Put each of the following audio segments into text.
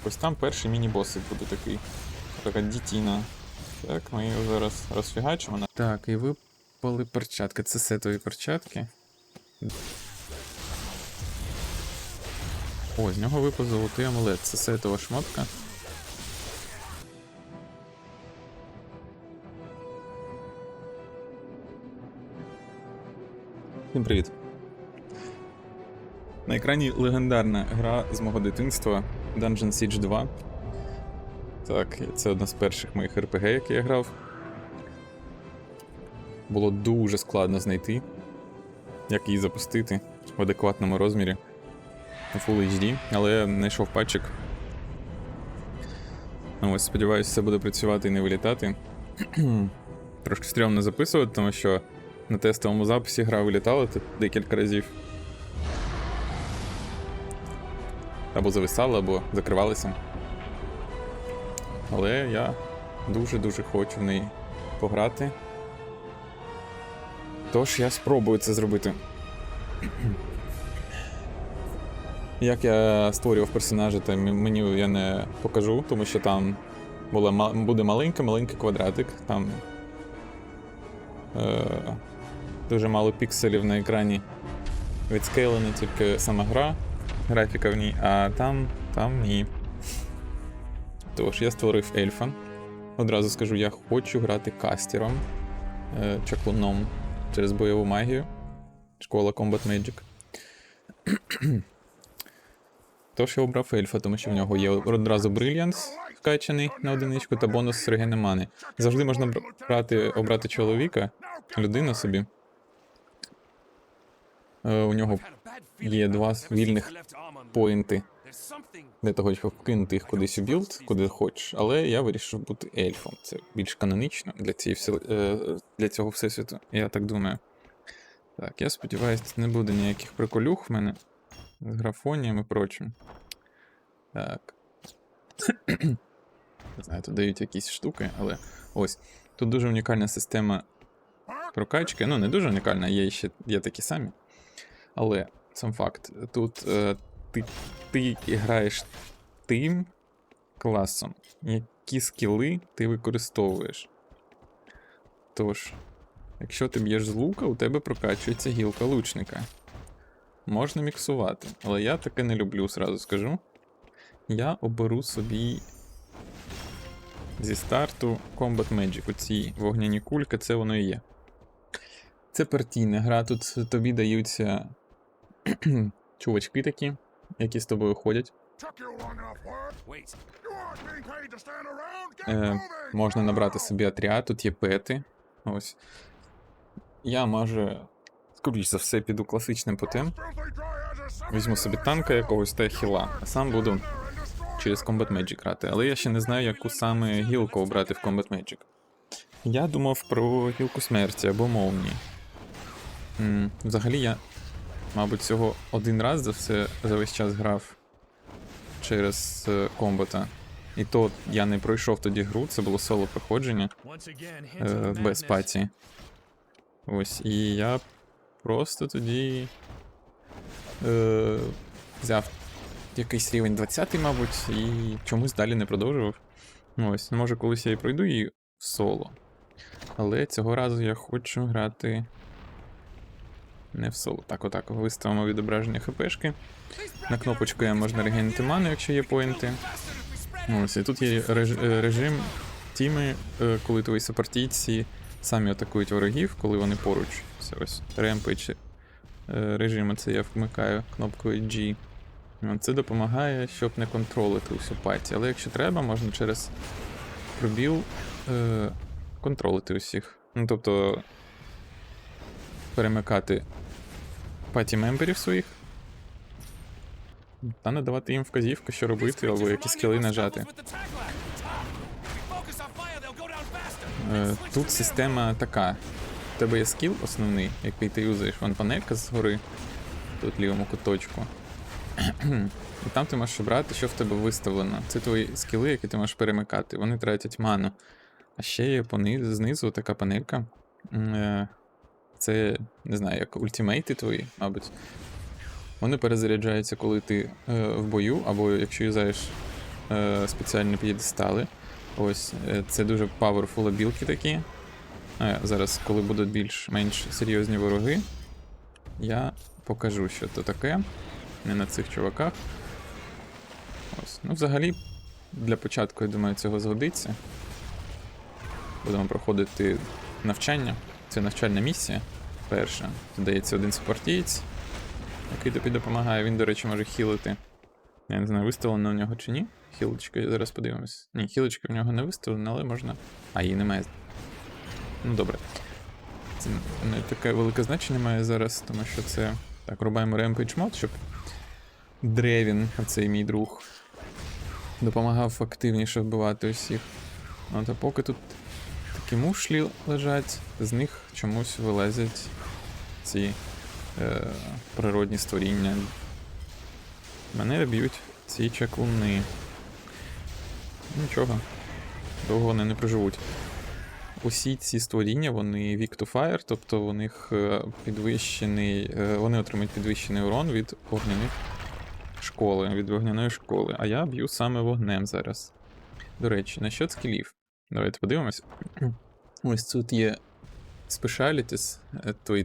Ось там перший міні-босик буде такий. Така дітіна. Так, ми його зараз розфігачимо. Так, і випали перчатки. Це сетові перчатки. О, з нього випав золотий амулет. Це сетова шмотка. Всім привіт. На екрані легендарна гра з мого дитинства Dungeon Siege 2. Так, це одна з перших моїх RPG, які я грав. Було дуже складно знайти, як її запустити в адекватному розмірі у Full HD, але я знайшов патчик. Ось, сподіваюся, все буде працювати і не вилітати. Трошки стрьомно записувати, тому що на тестовому записі гра вилітала декілька разів. Або зависала, або закривалася. Але я дуже-дуже хочу в неї пограти. Тож я спробую це зробити. Як я створював персонажа, та меню я не покажу, тому що там буде маленький квадратик, там дуже мало пікселів на екрані відскейлена тільки сама гра, графіка в ній, а там ні. Тож я створив ельфа. Одразу скажу, я хочу грати кастером, чаклуном через бойову магію. Школа Combat Magic. Тож я обрав ельфа, тому що в нього є одразу брильянс вкачаний на одиничку та бонус регена мани. Завжди можна обрати чоловіка, людину собі. У нього є 2 вільних поінти для того, щоб вкинути їх кудись у білд, куди хочеш, але я вирішив бути ельфом. Це більш канонічно для цього всесвіту, я так думаю. Так, я сподіваюся, не буде ніяких приколюх в мене з графонієм і прочим. Так. Не знаю, тут дають якісь штуки, але ось. Тут дуже унікальна система прокачки. Ну, не дуже унікальна, є такі самі. Але сам факт, тут ти граєш тим класом, які скіли ти використовуєш. Тож, якщо ти б'єш з лука, у тебе прокачується гілка лучника. Можна міксувати, але я таке не люблю, зразу скажу. Я оберу собі зі старту Combat Magic. Оці вогняні кульки, це воно і є. Це партійна гра, тут тобі даються чувачки такі, які з тобою ходять. Можна набрати собі отряд, тут є пети. Ось. Я, може, скоріш за все, піду класичним путем. Візьму собі танка якогось та хіла, а сам буду через Combat Magic грати. Але я ще не знаю, яку саме гілку обрати в Combat Magic. Я думав про гілку смерті або молнії. Взагалі я, мабуть, всього один раз за весь час грав через комбата. І то я не пройшов тоді гру, це було соло проходження без паті. Ось, і я просто тоді взяв якийсь рівень 20-й, мабуть, і чомусь далі не продовжував. Ось, може колись я і пройду її в соло. Але цього разу я хочу грати не в соло. Так, отак, виставимо відображення хпшки. На кнопочку я можна регенити ману, якщо є поінти. Ось, і тут є режим тіми, коли твої супартійці самі атакують ворогів, коли вони поруч. Це ось ремпейдж режим, це я вмикаю кнопкою G. Це допомагає, щоб не контролити усю паті. Але якщо треба, можна через пробіл контролити усіх. Ну, тобто перемикати паті-мемберів своїх та надавати їм вказівку, що робити, або які скіли нажати. Тут система така. У тебе є скіл основний, який ти юзаєш, вон панелька згори, тут в лівому куточку. І там ти можеш обрати, що в тебе виставлено. Це твої скіли, які ти можеш перемикати. Вони тратять ману. А ще є знизу така панелька. Це, не знаю, як ультимейти твої, мабуть. Вони перезаряджаються, коли ти в бою, або якщо юзаєш спеціальні п'єдестали. Ось, це дуже powerful білки такі. Зараз, коли будуть більш-менш серйозні вороги, я покажу, що це таке. Не на цих чуваках. Ось. Ну, взагалі, для початку, я думаю, цього згодиться. Будемо проходити навчання. Це навчальна місія. Перша. Додається один супортієць, який тобі допомагає. Він, до речі, може хілити. Я не знаю, виставлено у нього чи ні. Хілочка, зараз подивимось. Ні, хілочка в нього не виставлена, але можна. А, її немає. Ну, добре. Це не таке велике значення має зараз, тому що це. Так, рубаємо Rampage мод, щоб Древін, цей мій друг, допомагав активніше вбивати усіх. От, а поки тут такі мушлі лежать, з них чомусь вилазять ці природні створіння. Мене б'ють ці чаклуни. Нічого, довго вони не проживуть. Усі ці створіння, вони weak to fire, тобто у них підвищений, вони отримують підвищений урон від вогняної школи, а я б'ю саме вогнем зараз. До речі, насчет скілів. Давайте подивимось. Ось тут є specialities,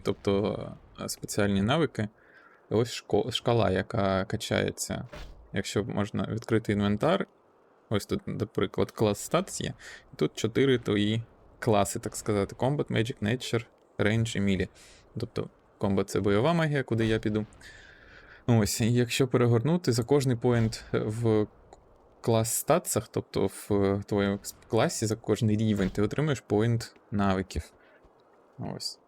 тобто спеціальні навики. Ось шкала, яка качається. Якщо можна відкрити інвентар, ось тут, наприклад, клас Stats є. Тут 4 твої класи, так сказати. Combat, Magic, Nature, Range і Melee. Тобто Combat — це бойова магія, куди я піду. Ось, і якщо перегорнути за кожний поінт в клас статсах, тобто в твоєму класі за кожний рівень, ти отримуєш поінт навиків. Ось.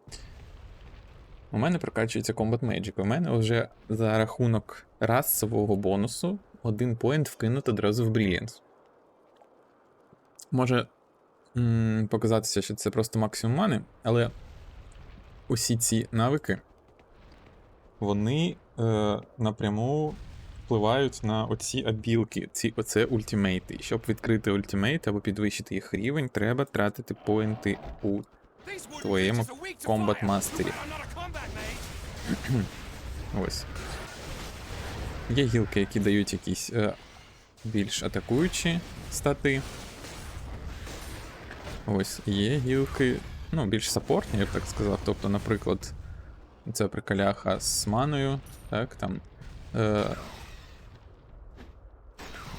У мене прокачується Combat Magic. У мене вже за рахунок расового бонусу один поінт вкинут одразу в Brilliance. Може показатися, що це просто максимум мани, але усі ці навики, вони напряму впливають на оці абілки, оце ультимейти. І щоб відкрити ультимейт або підвищити їх рівень, треба тратити поінти у твоєму комбат мастері. Ось. Є гілки, які дають якісь більш атакуючі стати. Ось, є гілки, ну, більш саппортні, я б так сказав. Тобто, наприклад, це приколяха з маною, так, там.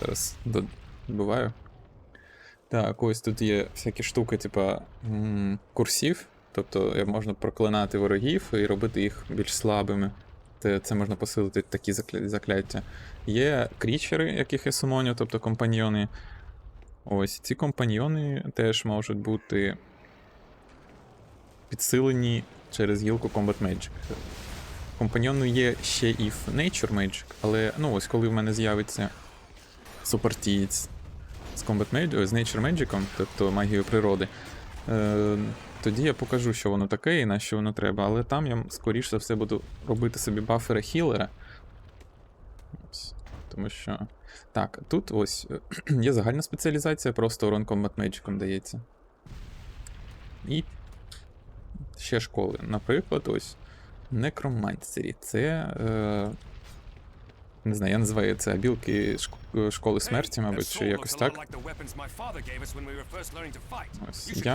Зараз добиваю. Так, ось тут є всякі штуки, типа курсів. Тобто можна проклинати ворогів і робити їх більш слабими. Це можна посилити такі закляття. Є крічери, яких я сумоню, тобто компаньйони. Ось ці компаньйони теж можуть бути підсилені через гілку Combat Magic. Компаньйону є ще і в Nature Magic, але ну ось коли в мене з'явиться супортієць з Nature Magic, тобто магією природи, тоді я покажу, що воно таке і на що воно треба. Але там я, скоріш за все, буду робити собі бафера-хілера. Тому що. Так, тут ось є загальна спеціалізація, просто урон Combat Magic дається. І ще школи. Наприклад, ось Necromancy. Це. Не знаю, я називаю це абілки школи смерті, мабуть, чи якось так. Ось,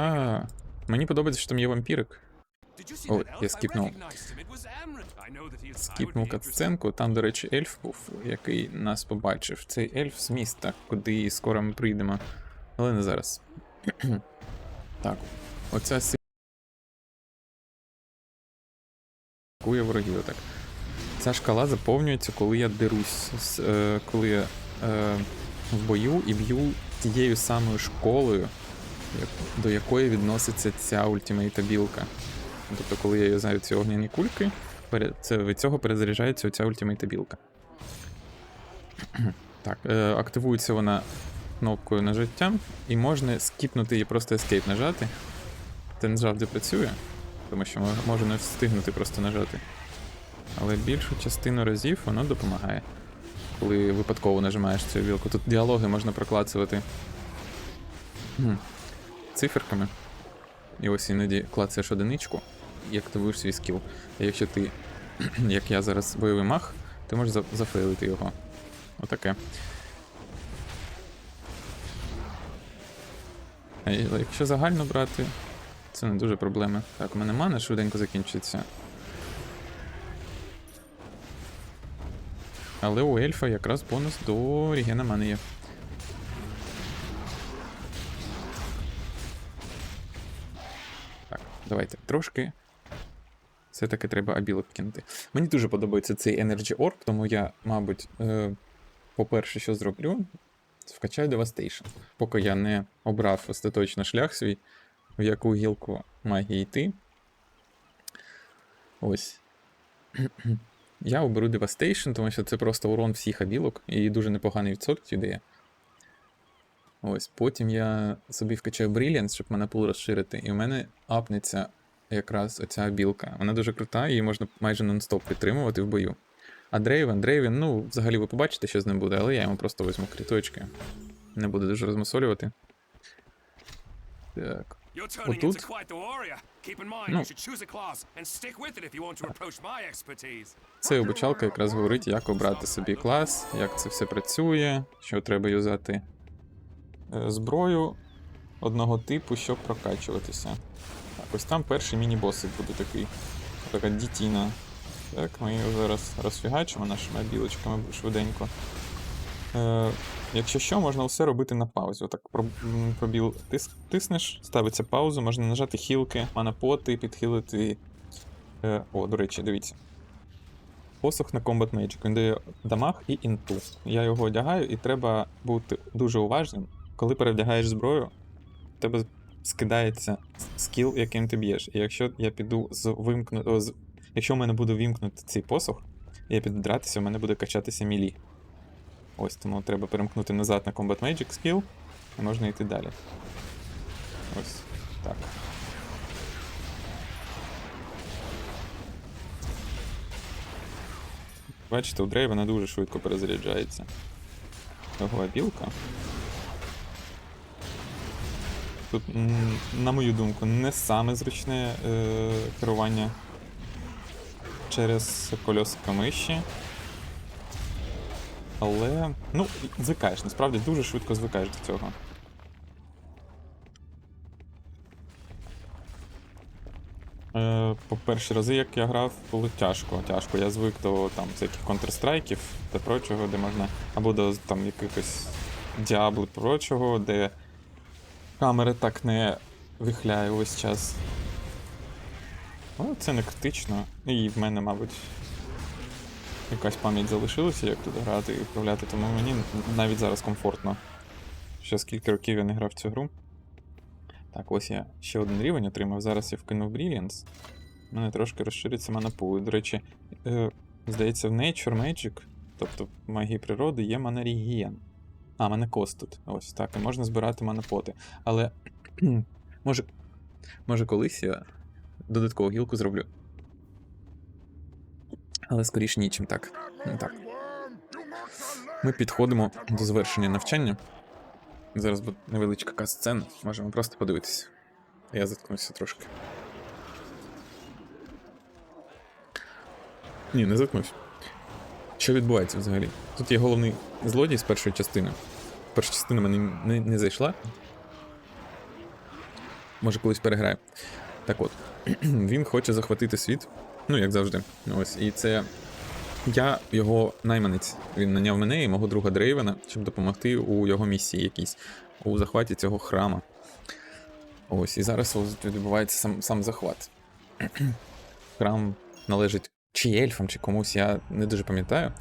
мені подобається, що там є вампірик. О, я скіпнув. Скіпнув катсценку. Там, до речі, ельф був, який нас побачив. Цей ельф з міста, куди скоро ми прийдемо. Але не зараз. Так, оця сикує ворогів, так. Ця шкала заповнюється, коли я дерусь, коли я в бою і б'ю тією самою школою, до якої відноситься ця ультимейт-абілка. Тобто, коли я юзаю ці огняні кульки, від цього перезаряджається оця ультимейт-абілка. Так, активується вона кнопкою нажаття, і можна скіпнути її, просто Escape нажати. Це не завжди працює, тому що можна не встигнути просто нажати. Але більшу частину разів воно допомагає, коли випадково нажимаєш цю вілку. Тут діалоги можна проклацувати циферками. І ось іноді клацаєш одиничку і активуєш свій скіл. А якщо ти, як я зараз, бойовий маг, ти можеш зафейлити його. Отаке. Але якщо загально брати, це не дуже проблема. Так, у мене мана швиденько закінчиться. Але у ельфа якраз бонус до регена мани є. Так, давайте трошки. Все-таки треба абілок кинути. Мені дуже подобається цей Energy Orb, тому я, мабуть, по-перше, що зроблю, вкачаю Devastation. Поки я не обрав остаточно шлях свій, в яку гілку магії йти. Ось. Я оберу Devastation, тому що це просто урон всіх абілок і дуже непоганий відсоток дає. Ось, потім я собі вкачаю Brilliance, щоб мене пул розширити, і в мене апнеться якраз оця білка. Вона дуже крута, її можна майже нон-стоп підтримувати в бою. А Дрейвен, ну, взагалі ви побачите, що з ним буде, але я йому просто візьму кріточки. Не буду дуже розмасолювати. Так. Отут. Ну, це обучалка якраз говорить, як обрати собі клас, як це все працює, що треба юзати зброю одного типу, щоб прокачуватися. Так, ось там перший міні-босик буде такий. Така дітіна. Так, ми його зараз розфігачимо нашими білочками швиденько. Якщо що, можна все робити на паузі. Отак пробіл тиснеш, ставиться паузу, можна нажати хілки, манапоти, підхилити. О, до речі, дивіться. Посох на Combat Magic. Він дає дамаг і інту. Я його одягаю, і треба бути дуже уважним. Коли перевдягаєш зброю, в тебе скидається скіл, яким ти б'єш. І якщо я піду якщо в мене буде вімкнути цей посох, і я піду дратися, у мене буде качатися мілі. Ось, тому треба перемкнути назад на Combat Magic скіл, і можна йти далі. Ось, так. Бачите, у Дрей вона дуже швидко перезаряджається. Його білка. Тут, на мою думку, не саме зручне керування через кольосика миші. Але, ну, звикаєш, насправді дуже швидко звикаєш до цього. По перші рази, як я грав, було тяжко. Я звик до там всяких Counter-Strike'ів та прочого, де можна, або до там якихось Diablo прочого, де камера так не вихляє увесь час. Але це не критично. І в мене, мабуть, якась пам'ять залишилася, як тут грати і управляти, тому мені навіть зараз комфортно. Ще скільки років я не грав в цю гру. Так, ось я ще один рівень отримав, зараз я вкинув Brilliance. У мене трошки розшириться манапул. До речі, здається, в Nature Magic, тобто в магії природи, є манаріген. Манекост тут. Ось так, і можна збирати манапоти. Але може колись я додаткову гілку зроблю. Але скоріше нічим так. Так. Ми підходимо до завершення навчання. Зараз буде невеличка кат-сцена, можемо просто подивитися. Я заткнуся трошки. Ні, не заткнусь. Що відбувається взагалі? Тут є головний злодій з першої частини. Перша частина мені не зайшла. Може колись переграю. Так от, він хоче захватити світ, ну як завжди. Ось, і це я його найманець. Він наняв мене і мого друга Дрейвена, щоб допомогти у його місії якійсь, у захваті цього храма. Ось, і зараз відбувається сам захват. Храм належить чи ельфам, чи комусь, я не дуже пам'ятаю.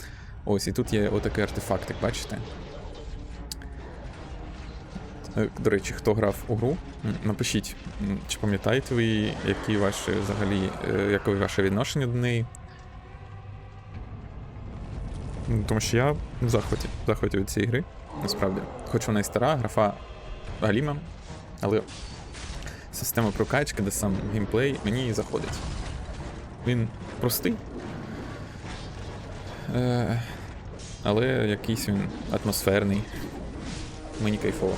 Ось, і тут є отакий артефакт, вашите. До речі, хто грав у гру, напишіть, чи пам'ятаєте ви, які ваші взагалі, яке ваше відношення до неї. Тому що я в захваті від цієї гри, насправді. Хоч вона і стара, графа галіма, але система прокачки, де сам геймплей, мені заходить. Він простий, але якийсь він атмосферний, мені кайфово.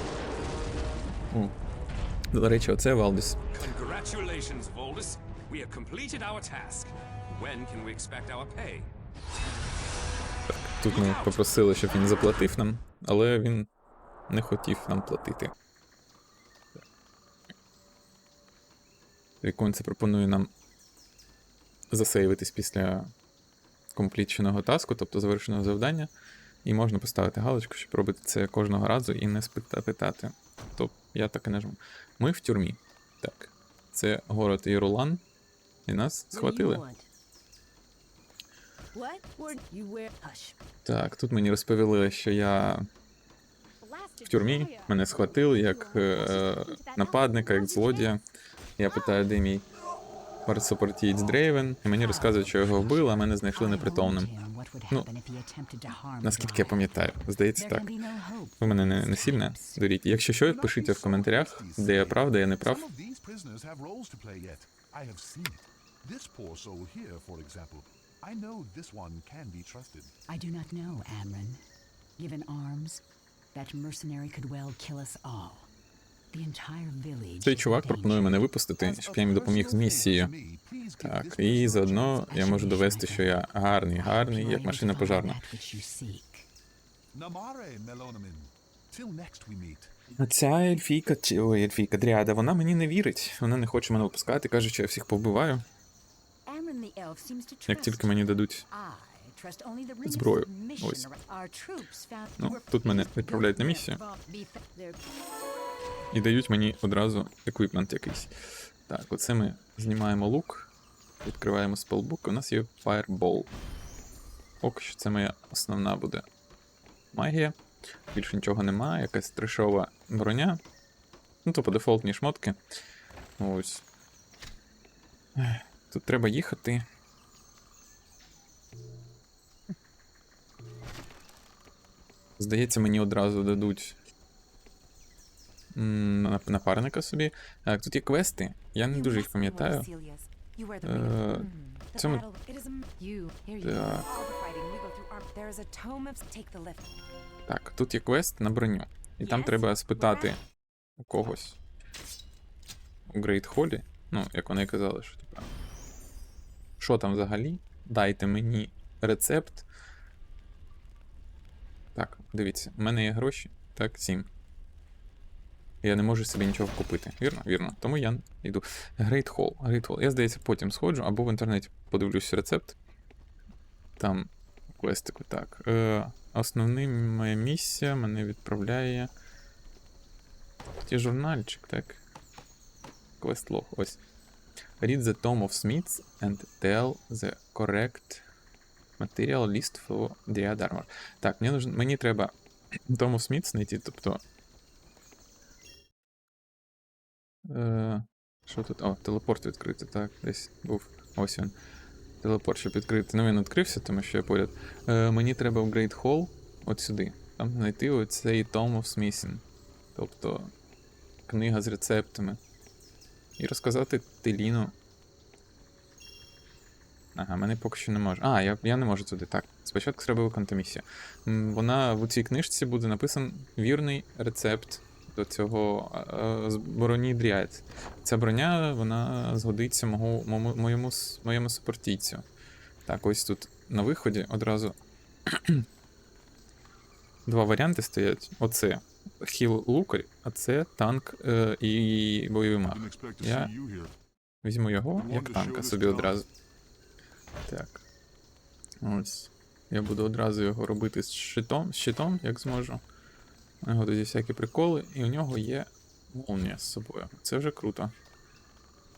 До речі, оце Валдіс. Congratulations, Voldis. We have completed our task. When can we expect our pay? Тут ми попросили, щоб він заплатив нам, але він не хотів нам платити. Віконце пропонує нам засейвитись після компліченого таску, тобто завершеного завдання. І можна поставити галочку, щоб робити це кожного разу і не питати. Тобто я так і нажму. Ми в тюрмі. Так. Це город Єрулан. І нас схватили. Так, тут мені розповіли, що я в тюрмі, мене схватили як нападника, як злодія. Я питаю, де мій супортієць Дрейвен, і мені розказують, що його вбили, а мене знайшли непритомним. Ну, наскільки я пам'ятаю, здається так. Ви мене не сильно дуріть. Якщо що, пишіть в коментарях, де я прав, де я не прав. I do not know, Amron. Given arms, that mercenary could well kill us all. The entire village. Цей чувак пропонує мене випустити, щоб я їм допоміг з місією. Так, і заодно я можу довести, що я гарний, як машина пожарна. А ця ельфійка Дріада, вона мені не вірить. Вона не хоче мене випускати, каже, що я всіх побиваю. Як тільки мені дадуть зброю. Ось. Ну, тут мене відправляють на місію. І дають мені одразу еквіпмент якийсь. Так, оце ми знімаємо лук, відкриваємо спелбук, у нас є Fireball. Поки що це моя основна буде магія. Більше нічого немає, якась трешова броня. Ну, то по дефолтні шмотки. Ось. Тут треба їхати. Здається, мені одразу дадуть напарника собі. Так, тут є квести, я не дуже їх пам'ятаю. Цьому... Так, тут є квест на броню. І там треба спитати у когось у Грейт Холі, ну, як вони казали, що типа, що там взагалі? Дайте мені рецепт. Так, дивіться, у мене є гроші. Так, 7. Я не можу собі нічого купити. Вірно? Вірно. Тому я йду. Great Hall. Я, здається, потім сходжу, або в інтернеті подивлюсь рецепт. Там квестику. Так. Основна моя місія мене відправляє. Тут є журнальчик, так. Квест-лог. Ось. Read the Tome of Smiths and tell the correct material list for Dryad Armor. Так, мені треба Tome of Smiths знайти, тобто. Що тут? О, телепорт відкрити, так, десь був. Ось він. Телепорт, щоб відкрити. Ну, він відкрився, тому що я поряд. Мені треба в Great Hall, от сюди. Там знайти оцей Tome of Smithing. Тобто книга з рецептами. І розказати Теліну. Ага, мене поки що не може. А, я не можу туди. Так, спочатку треба виконати місію. Вона в цій книжці буде написан вірний рецепт до цього броні Дріад. Ця броня, вона згодиться моєму супортійцю. Так, ось тут на виході одразу два варіанти стоять. Оце хіл-лукар, а це танк і бойовий маг. Я візьму його як танка собі одразу. Так. Ось. Я буду одразу його робити з щитом, як зможу. У нього тоді всякі приколи, і у нього є молнія з собою. Це вже круто.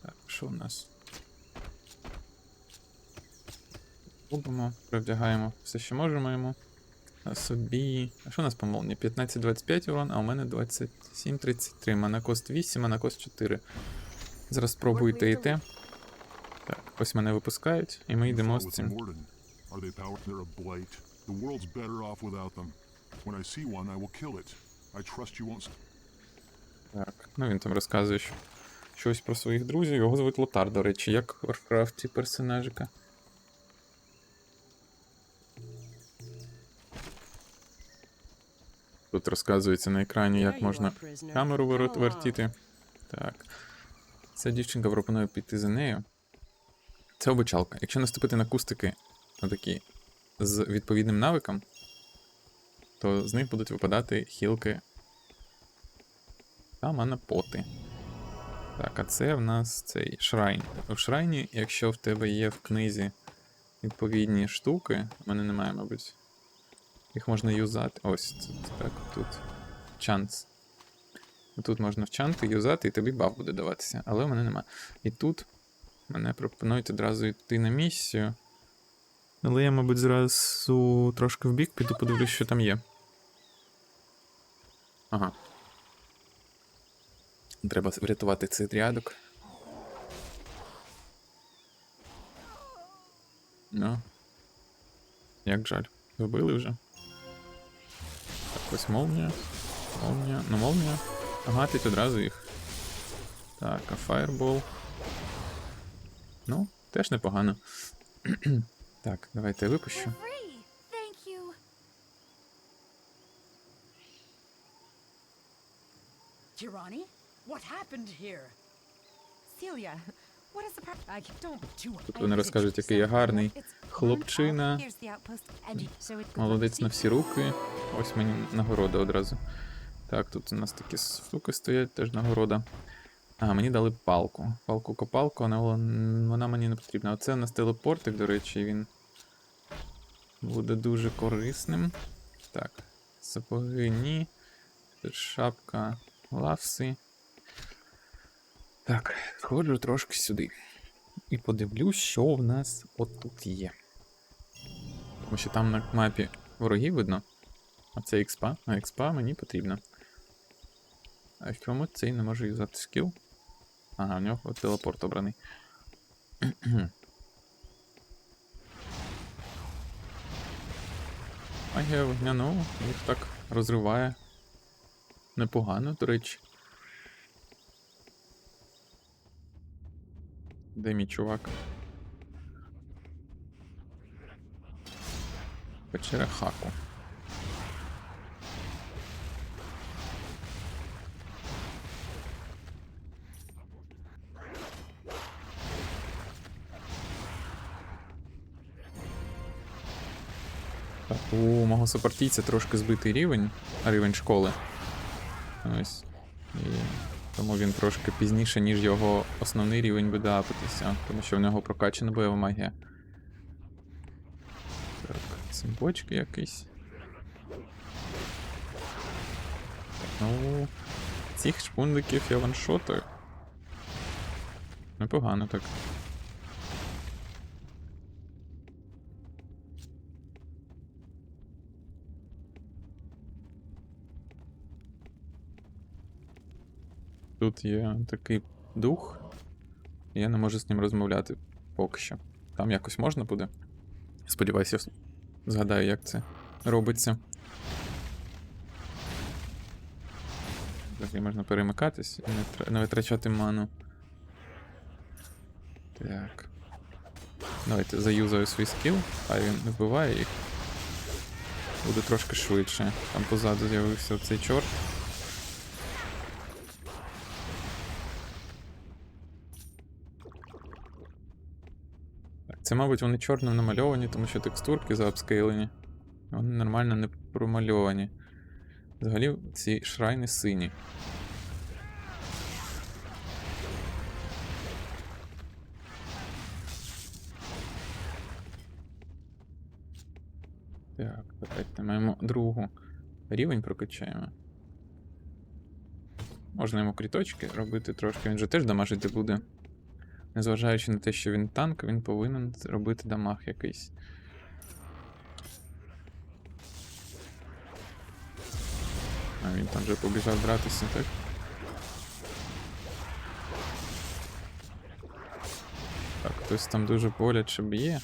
Так, що у нас? Робимо, привдягаємо все, що можемо йому. На собі. А що у нас по молнії? 15-25 урон, а у мене 27-33. Манакост 8, манакост 4. Зараз спробуйте йти. Так, ось мене випускають, і ми йдемо з цим. Так, ну він там розказує щось про своїх друзів. Його звуть Лотар, до речі, як в Варкрафті персонажика. Тут розказується на екрані, як можна камеру вертіти. Так. Ця дівчинка пропонує піти за нею. Це обичалка. Якщо наступити на кустики отакі з відповідним навиком, то з них будуть випадати хілки та манапоти. Так, а це в нас цей шрайн. У шрайні, якщо в тебе є в книзі відповідні штуки, в мене немає, мабуть. Їх можна юзати. Ось тут, так, тут. Чанс. Тут можна вчанти, юзати, і тобі баф буде даватися. Але в мене нема. І тут мене пропонують одразу йти на місію. Але я, мабуть, зразу трошки вбік піду, подивлюсь, що там є. Ага. Треба врятувати цей дрядок. Ну. Як жаль. Вбили вже. Так, ось молнія. Молнія. Ну, молнія. Гатить одразу їх. Так, а фаєрбол. Ну, теж непогано. Так, давайте я випущу. We're free. Thank you. Tirani? What happened here? Celia, what is the problem? I don't do it. Тут вони розкажуть, який я гарний хлопчина. Here's the outpost. And so it Молодець на всі руки. Ось мені нагорода одразу. Так, тут у нас такі штуки стоять, теж нагорода. А, мені дали палку. Палку-копалку, вона мені не потрібна. Оце у нас телепортик, до речі, він буде дуже корисним. Так, сапоги ні. Тут шапка, лавси. Так, сходжу трошки сюди. І подивлюсь, що в нас отут є. Тому що там на мапі ворогів видно. А це експа. А експа мені потрібна. А чому цей не може юзати скіл? Ага, в нього телепорт обраний. Магія вогняну, їх так розриває. Непогано, до речі. Де мій чувак? Печера Хаку. Так, у мого супартійця трошки збитий рівень школи. Ось. І тому він трошки пізніше, ніж його основний рівень буде апатися, тому що в нього прокачана бойова магія. Так, цимбочки якісь. Так, ну, цих шпундиків я ваншотаю. Непогано так. Тут є такий дух, і я не можу з ним розмовляти поки що. Там якось можна буде? Сподіваюся, я згадаю, як це робиться. Взагалі можна перемикатись і не витрачати ману. Так. Давайте заюзаю свій скіл, хай він не вбиває їх. Буде трошки швидше. Там позаду з'явився цей чорт. Це, мабуть, вони чорним намальовані, тому що текстурки заапскейлені. Вони нормально не промальовані. Взагалі ці шрайни сині. Так, давайте маємо другу рівень прокачаємо. Можна йому кріточки робити трошки, він же теж дамажити буде. Незважаючи на те, що він танк, він повинен робити дамаг якийсь. А він там вже побіжав братися, так? Так, хтось там дуже боляче б'є.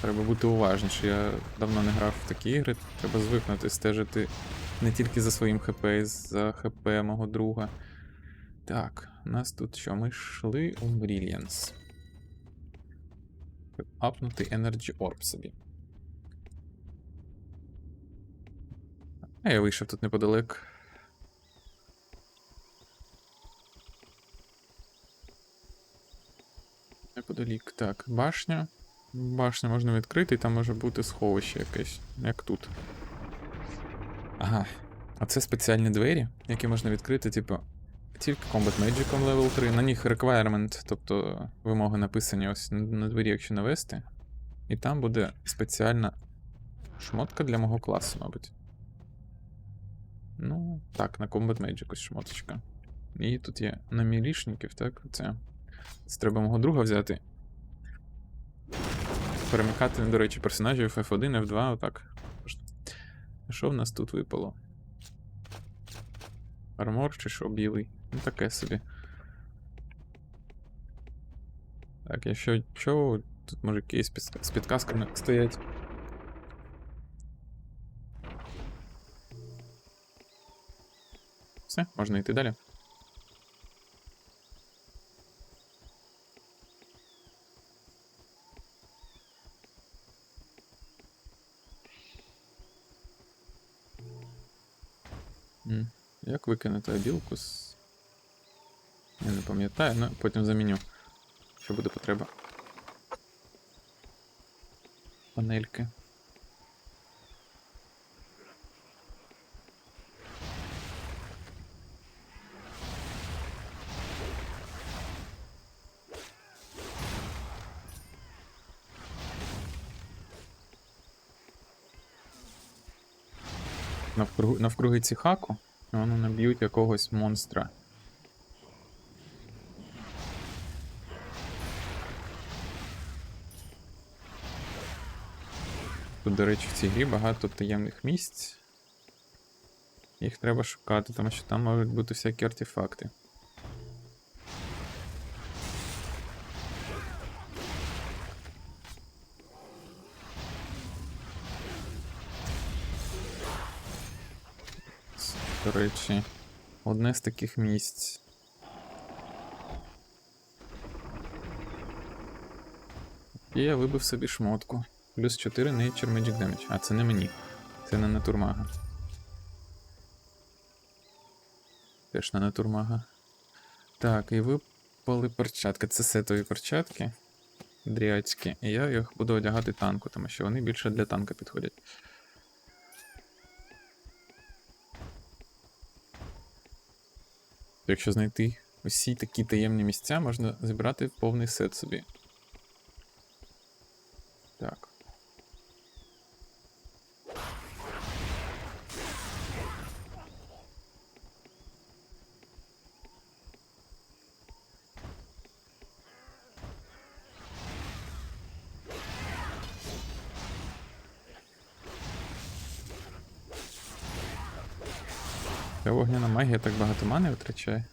Треба бути уважніше. Я давно не грав в такі ігри. Треба звикнути стежити не тільки за своїм ХП, і за ХП мого друга. Так, у нас тут що? Ми йшли у Brilliance. Апнути Energy Orb собі. А я вийшов тут неподалек. Неподалік. Так, башня. Башню можна відкрити, і там може бути сховище якесь, як тут. Ага, А це спеціальні двері, які можна відкрити, типу, тільки Combat Magic'ом level 3. На них requirement, тобто вимоги написані ось на двері, якщо навести. І там буде спеціальна шмотка для мого класу, мабуть. Ну, так, на Combat Magic ось шмоточка. І тут є на мілішників, так? Це треба мого друга взяти. Перемикати, до речі, персонажів F1, F2, отак. Що в нас тут випало? Армор чи що, білий? Ну таке собі. Так, якщо чого, тут мужики з підказками стоять. Все, можна йти далі. Як викинути обілку з... Я не пам'ятаю, але потім заміню. Що буде потреба. Панельки. Навкруги ці хаку, вони наб'ють якогось монстра. Тут, до речі, в цій грі багато таємних місць. Їх треба шукати, тому що там можуть бути всякі артефакти. До речі, одне з таких місць. І я вибив собі шмотку. Плюс 4 Nature Magic Damage. А, це не мені. Це на натурмага. Теж на натурмага. Так, і випали перчатки. Це сетові перчатки. Дріатські. І я їх буду одягати танку, тому що вони більше для танка підходять. Якщо знайти усі такі таємні місця, можна зібрати повний сет собі. Так. Ця вогняна магія так багато мани витрачає.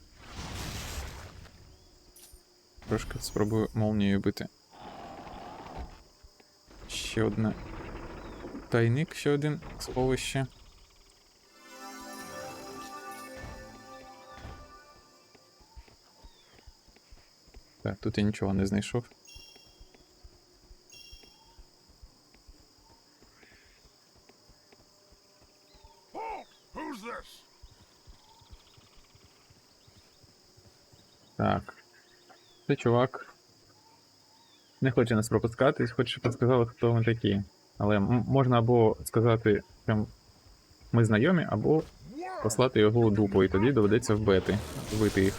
Трошки спробую молнією бити. Ще одне. Тайник, ще один сховище. Так, тут я нічого не знайшов. Так. Це чувак. Не хоче нас пропускати, хоче, щоб сказали, хто ми такі. Але можна або сказати, що ми знайомі, або послати його у дупу, і тоді доведеться вбити їх.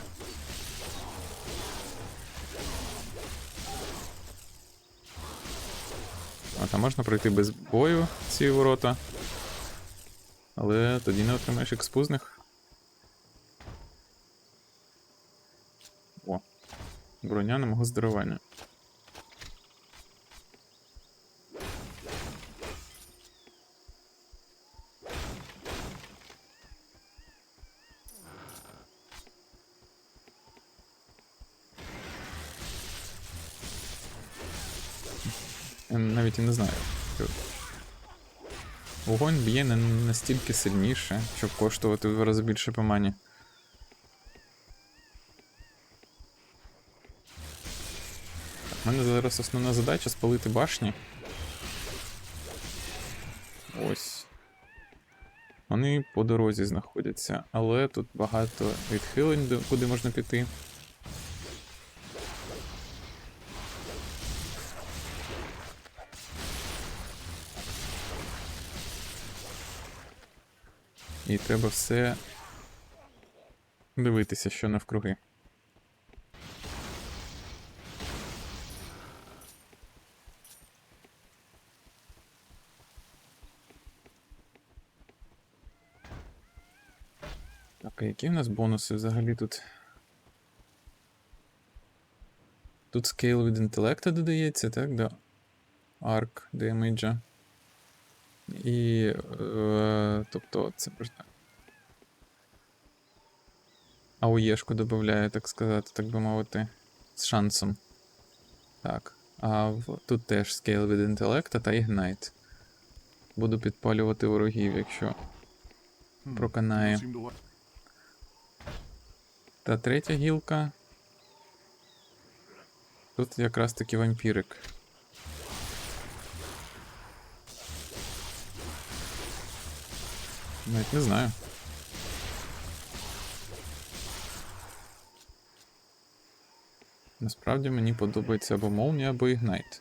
А там можна пройти без бою ці ворота. Але тоді не отримаєш експу з них. О, броня на мого здоровання. Я навіть і не знаю. Вогонь б'є не настільки сильніше, щоб коштувати в 2 рази більше по мані. У мене зараз основна задача спалити башні. Ось. Вони по дорозі знаходяться, але тут багато відхилень, куди можна піти. І треба все дивитися, що навкруги. Так, а які в нас бонуси взагалі тут? Тут scale від інтелекта додається, так, до arc damage. І, тобто, це просто АОЄшку додає, так сказати, так би мовити, з шансом. Так, тут теж scale від інтелекта та Ignite. Буду підпалювати ворогів, якщо проканає. Та третя гілка. Тут якраз таки вампірик. Навіть не знаю. Насправді мені подобається або молнія, або Ignite.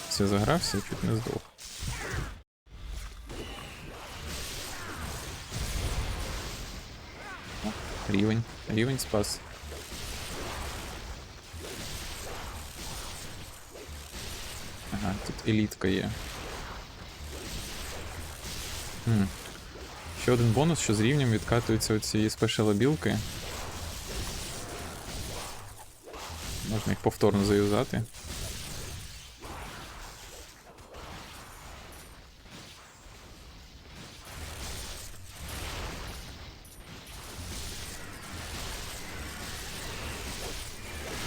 Все, загрався і чуть не здох. О, рівень. Рівень спас. Ага, тут елітка є. Ще один бонус, що з рівнем відкатуються оці спешл-білки. Можна їх повторно заюзати.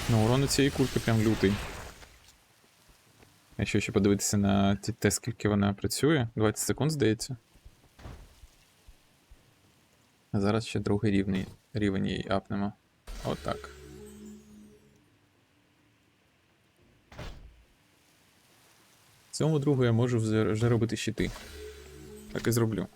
Ну, урон у цієї кульки прям лютий. Якщо ще подивитися на те, скільки вона працює, 20 секунд, здається. А зараз ще другий рівень її апнемо. Отак. В цьому другу я можу вже робити щити. Так і зроблю.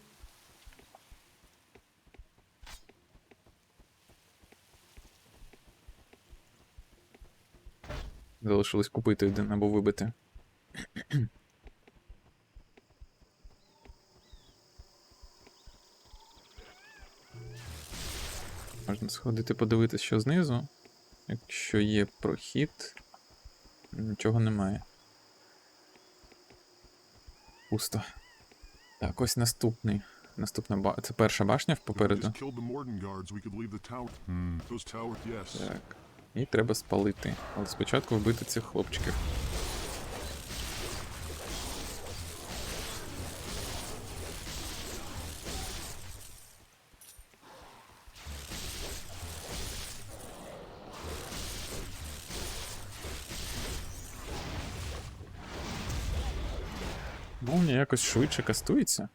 Залишилось купити один або вибити. Можна сходити подивитися, що знизу. Якщо є прохід, нічого немає. Пусто. Так, ось наступний. Це перша башня попереду. Так. І треба спалити. Але спочатку вбити цих хлопчиків. Молнія якось швидше кастується.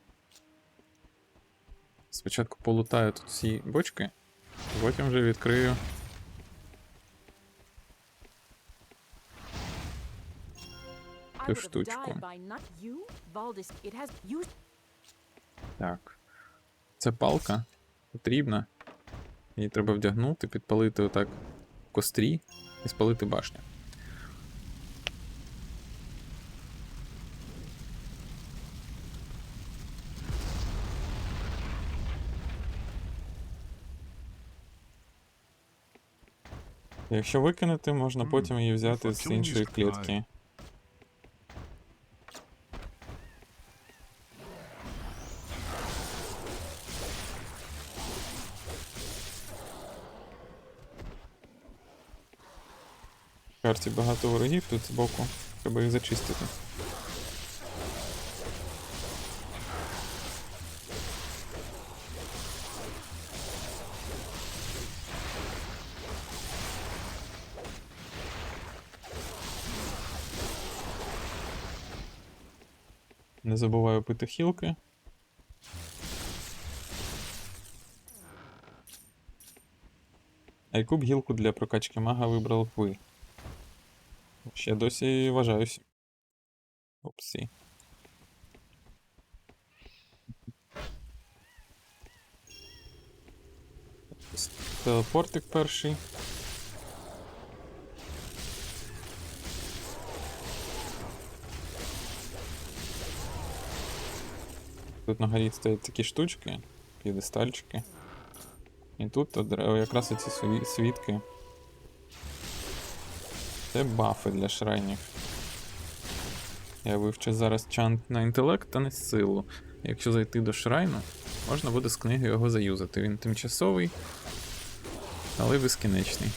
Спочатку полутаю тут всі бочки, а потім вже відкрию. Цю штучку. Так. Це палка потрібна. Її треба вдягнути, підпалити отак в кострі і спалити башню. Якщо викинути, можна потім її взяти з іншої клітки. В карті багато ворогів тут збоку, треба їх зачистити. Не забуваю пити хілки. А яку б гілку для прокачки мага вибрали б ви? Ще досі вважаюся. Опсі. Телепортик перший. Тут на горі стоять такі штучки, п'єдестальчики. І тут якраз оці світки. Це бафи для шрайнів. Я вивчу зараз чант на інтелект та на силу. Якщо зайти до шрайну, можна буде з книги його заюзати. Він тимчасовий, але безкінечний.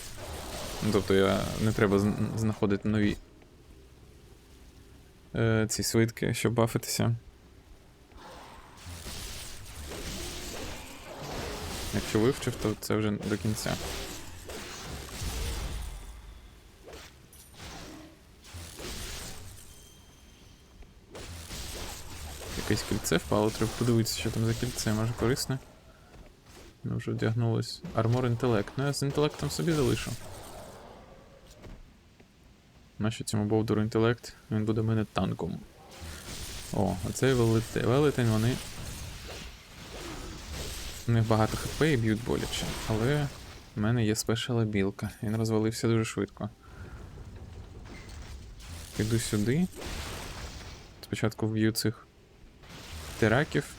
Тобто не треба знаходити нові ці свитки, щоб бафитися. Якщо вивчив, то це вже до кінця. Якесь кільце впало, треба подивитися, що там за кільце, може корисне. Ну, вже вдягнулось. Армор інтелект. Ну я з інтелектом собі залишу. Нащо цьому бовдуру інтелект? Він буде в мене танком. О, оцей велетень, вони... У них багато хп і б'ють боляче, але в мене є спешала білка. Він розвалився дуже швидко. Піду сюди. Спочатку вб'ю цих тераків.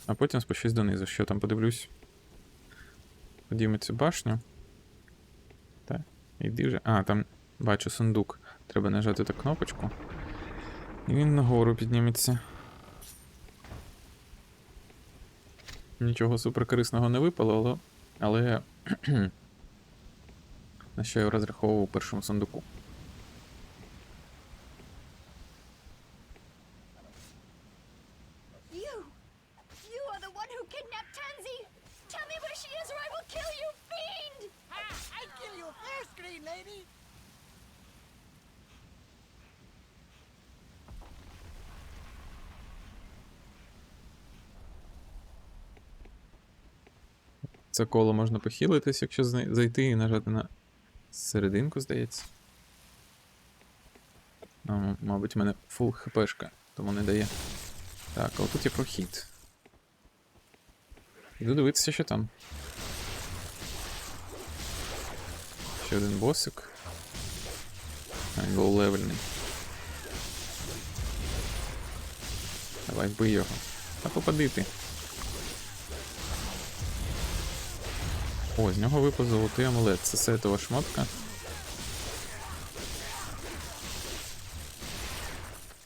А потім спущусь донизу. Що там, подивлюсь. Ходімо цю башню. Так, іди вже. А, там бачу сундук. Треба нажати ту кнопочку. І він нагору підніметься. Нічого суперкорисного не випало, але на що я розраховував у першому сундуку. You are the one who kidnapped Tansy! Tell me where she is or I will kill you, fiend! I kill you first, Green Lady! Це коло можна похилитись, якщо зайти і нажати на серединку, здається. Ну, мабуть, у мене фул хпшка, тому не дає. Так, а тут є прохід. Іду дивитися, що там. Ще один босик. Він левельний. Давай, вбий його. Та попади ти. О, з нього випав золотий амулет. Це сетова шмотка.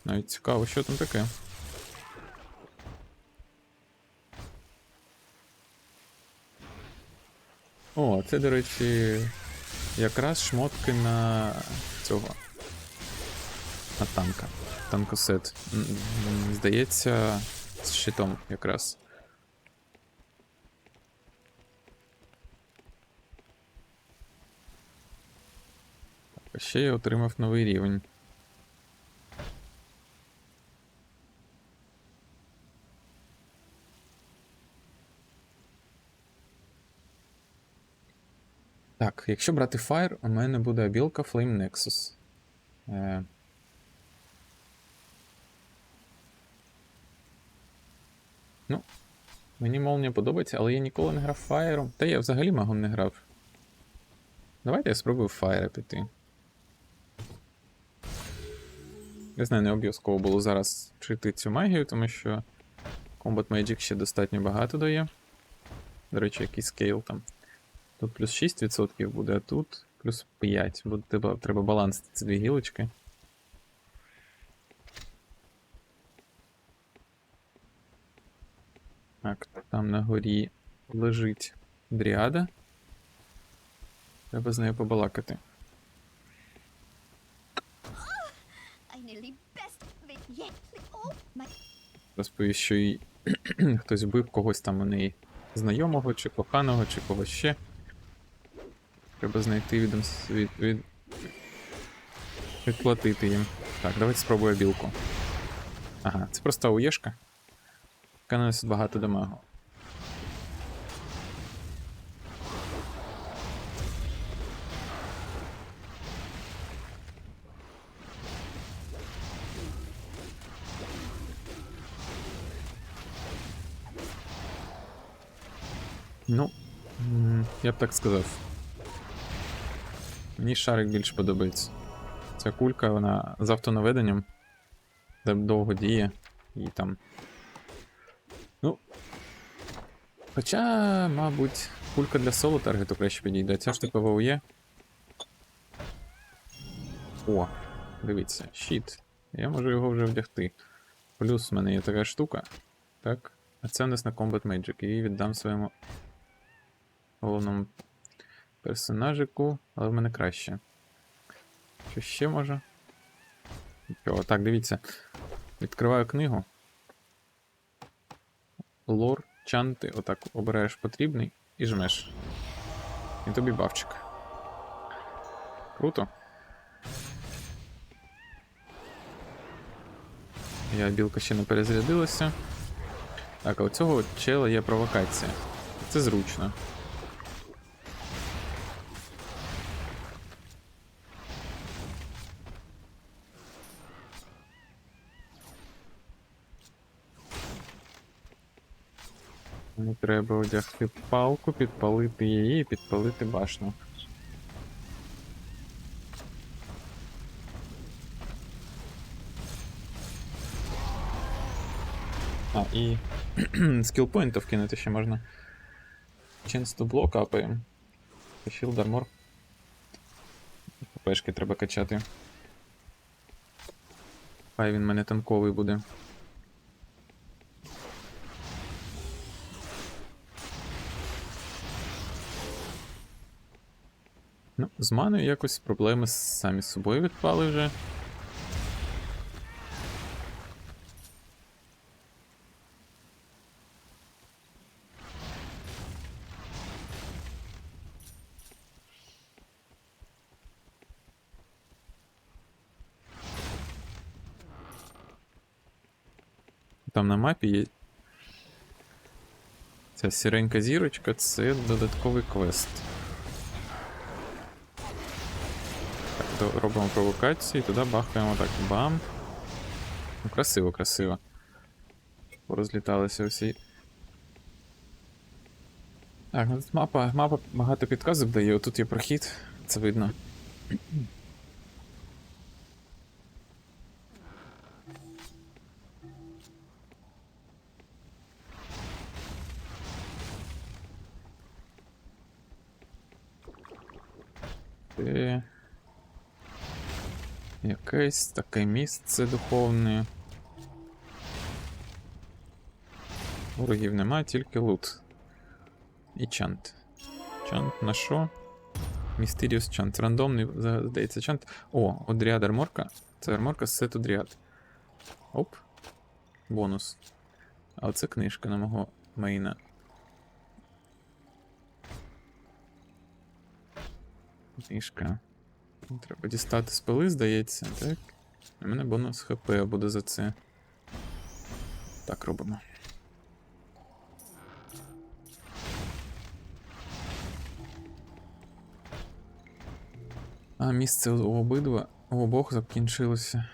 Навіть цікаво, що там таке. О, це, до речі, якраз шмотки на цього. На танка. Танкосет. Здається, з щитом якраз. А ще я отримав новий рівень. Так, якщо брати Fire, у мене буде білка Flame Nexus. Ну, мені молнія подобається, але я ніколи не грав Fire. Та я взагалі магом не грав. Давайте я спробую Fire піти. Я знаю, не обов'язково було зараз вчити цю магію, тому що Combat Magic ще достатньо багато дає. До речі, якийсь скейл там. Тут плюс 6% буде, а тут плюс 5. Буде, треба балансити ці дві гілочки. Так, там на горі лежить дріада. Треба з нею побалакати. I nearly best of it yet. Oh, my... Розповість, що їй хтось вбив когось там у неї знайомого, чи коханого, чи когось ще. Треба знайти відплатити їм. Так, давайте спробую білку. Ага, це просто ауєшка, яка наносить багато дамагу. Ну, я б так сказав. Мені шарик більш подобається. Ця кулька, вона з автонаведенням довго діє. І там. Ну. Хоча, мабуть, кулька для соло таргету краще підійде. Ця ж типу ВОЄ. О, дивіться, щит. Я можу його вже вдягти. Плюс в мене є така штука. Так. А це у нас на Combat Magic. Її віддам своєму головному персонажику, але в мене краще. Що ще може? О, так, дивіться. Відкриваю книгу. Лор, чанти, отак обираєш потрібний і жмеш. І тобі бавчик. Круто. Я білка ще не перезарядилася. Так, а у цього чела є провокація. Це зручно. Мені треба одягти палку, підпалити її і підпалити башню. А, і скілпоінтів кинути ще можна. Chance to block апаємо. Shield Armor. ППшки треба качати. Хай він в мене танковий буде. Ну, з маною якось проблеми самі з собою відпали вже. Там на мапі є ця сіренька зірочка, це додатковий квест. Так, то робимо провокацію і туди бахаємо так. Бам. Ну, красиво, красиво. Порозліталися усі. Так, ну тут мапа багато підказок дає, отут є прохід, це видно. Це якесь таке місце духовне. Ворогів нема, тільки лут. І чант. Чант на що? Mysterious чант. Рандомний, здається, чант. О, одряд арморка. Це арморка з сету дріад. Оп. Бонус. А оце книжка на мого мейна. Книжка. Треба дістати спили, здається, так? У мене бонус ХП буде за це. Так робимо. А місце у обох закінчилося.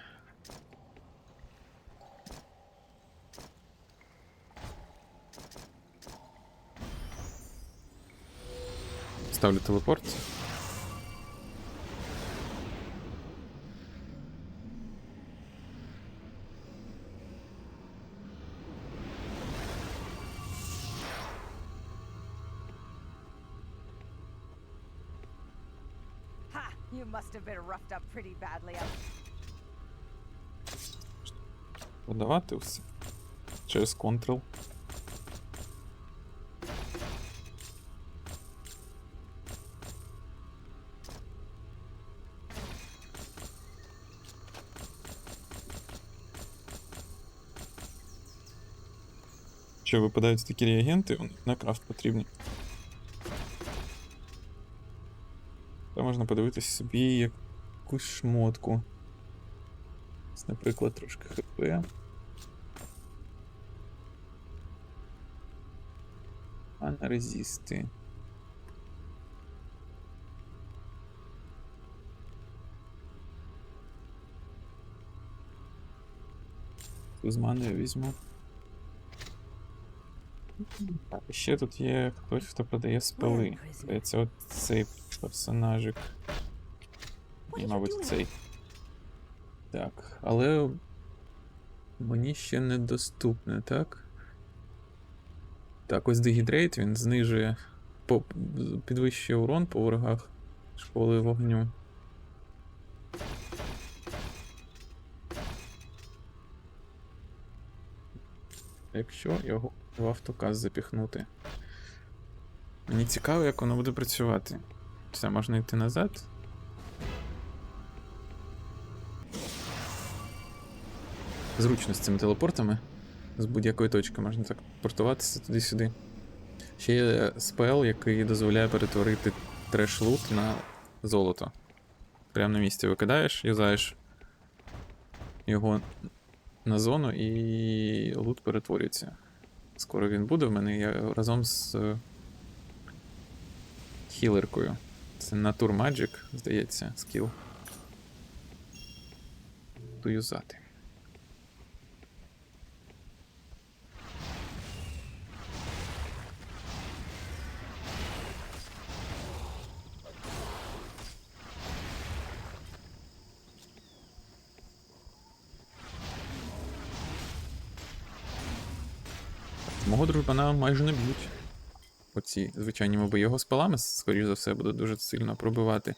Ставлю телепорт. Ha! You must have been roughed up pretty badly up. Подавати все. Через Ctrl. Що випадають такі реагенти, вони на крафт потрібні. Та можна подивитися собі якусь шмотку. Наприклад, трошки ХП. А на резисти. З маною візьму. Так, і ще тут є хтось, хто продає спели. Здається, от цей персонажик. І, мабуть, цей. Так, але мені ще недоступне, так? Так, ось Dehydrate, він знижує, підвищує урон по ворогах школи вогню. Якщо його в автоказ запіхнути. Мені цікаво, як воно буде працювати. Все, можна йти назад. Зручно з цими телепортами. З будь-якої точки можна так портуватися туди-сюди. Ще є спел, який дозволяє перетворити треш-лут на золото. Прямо на місці викидаєш, юзаєш його на зону і лут перетворюється. Скоро він буде в мене я разом з хілеркою. Це Nature Magic, здається, скіл. Буду юзати. Мого дружбана майже не б'ють. Оці звичайні моби його спалами, скоріш за все, будуть дуже сильно пробивати.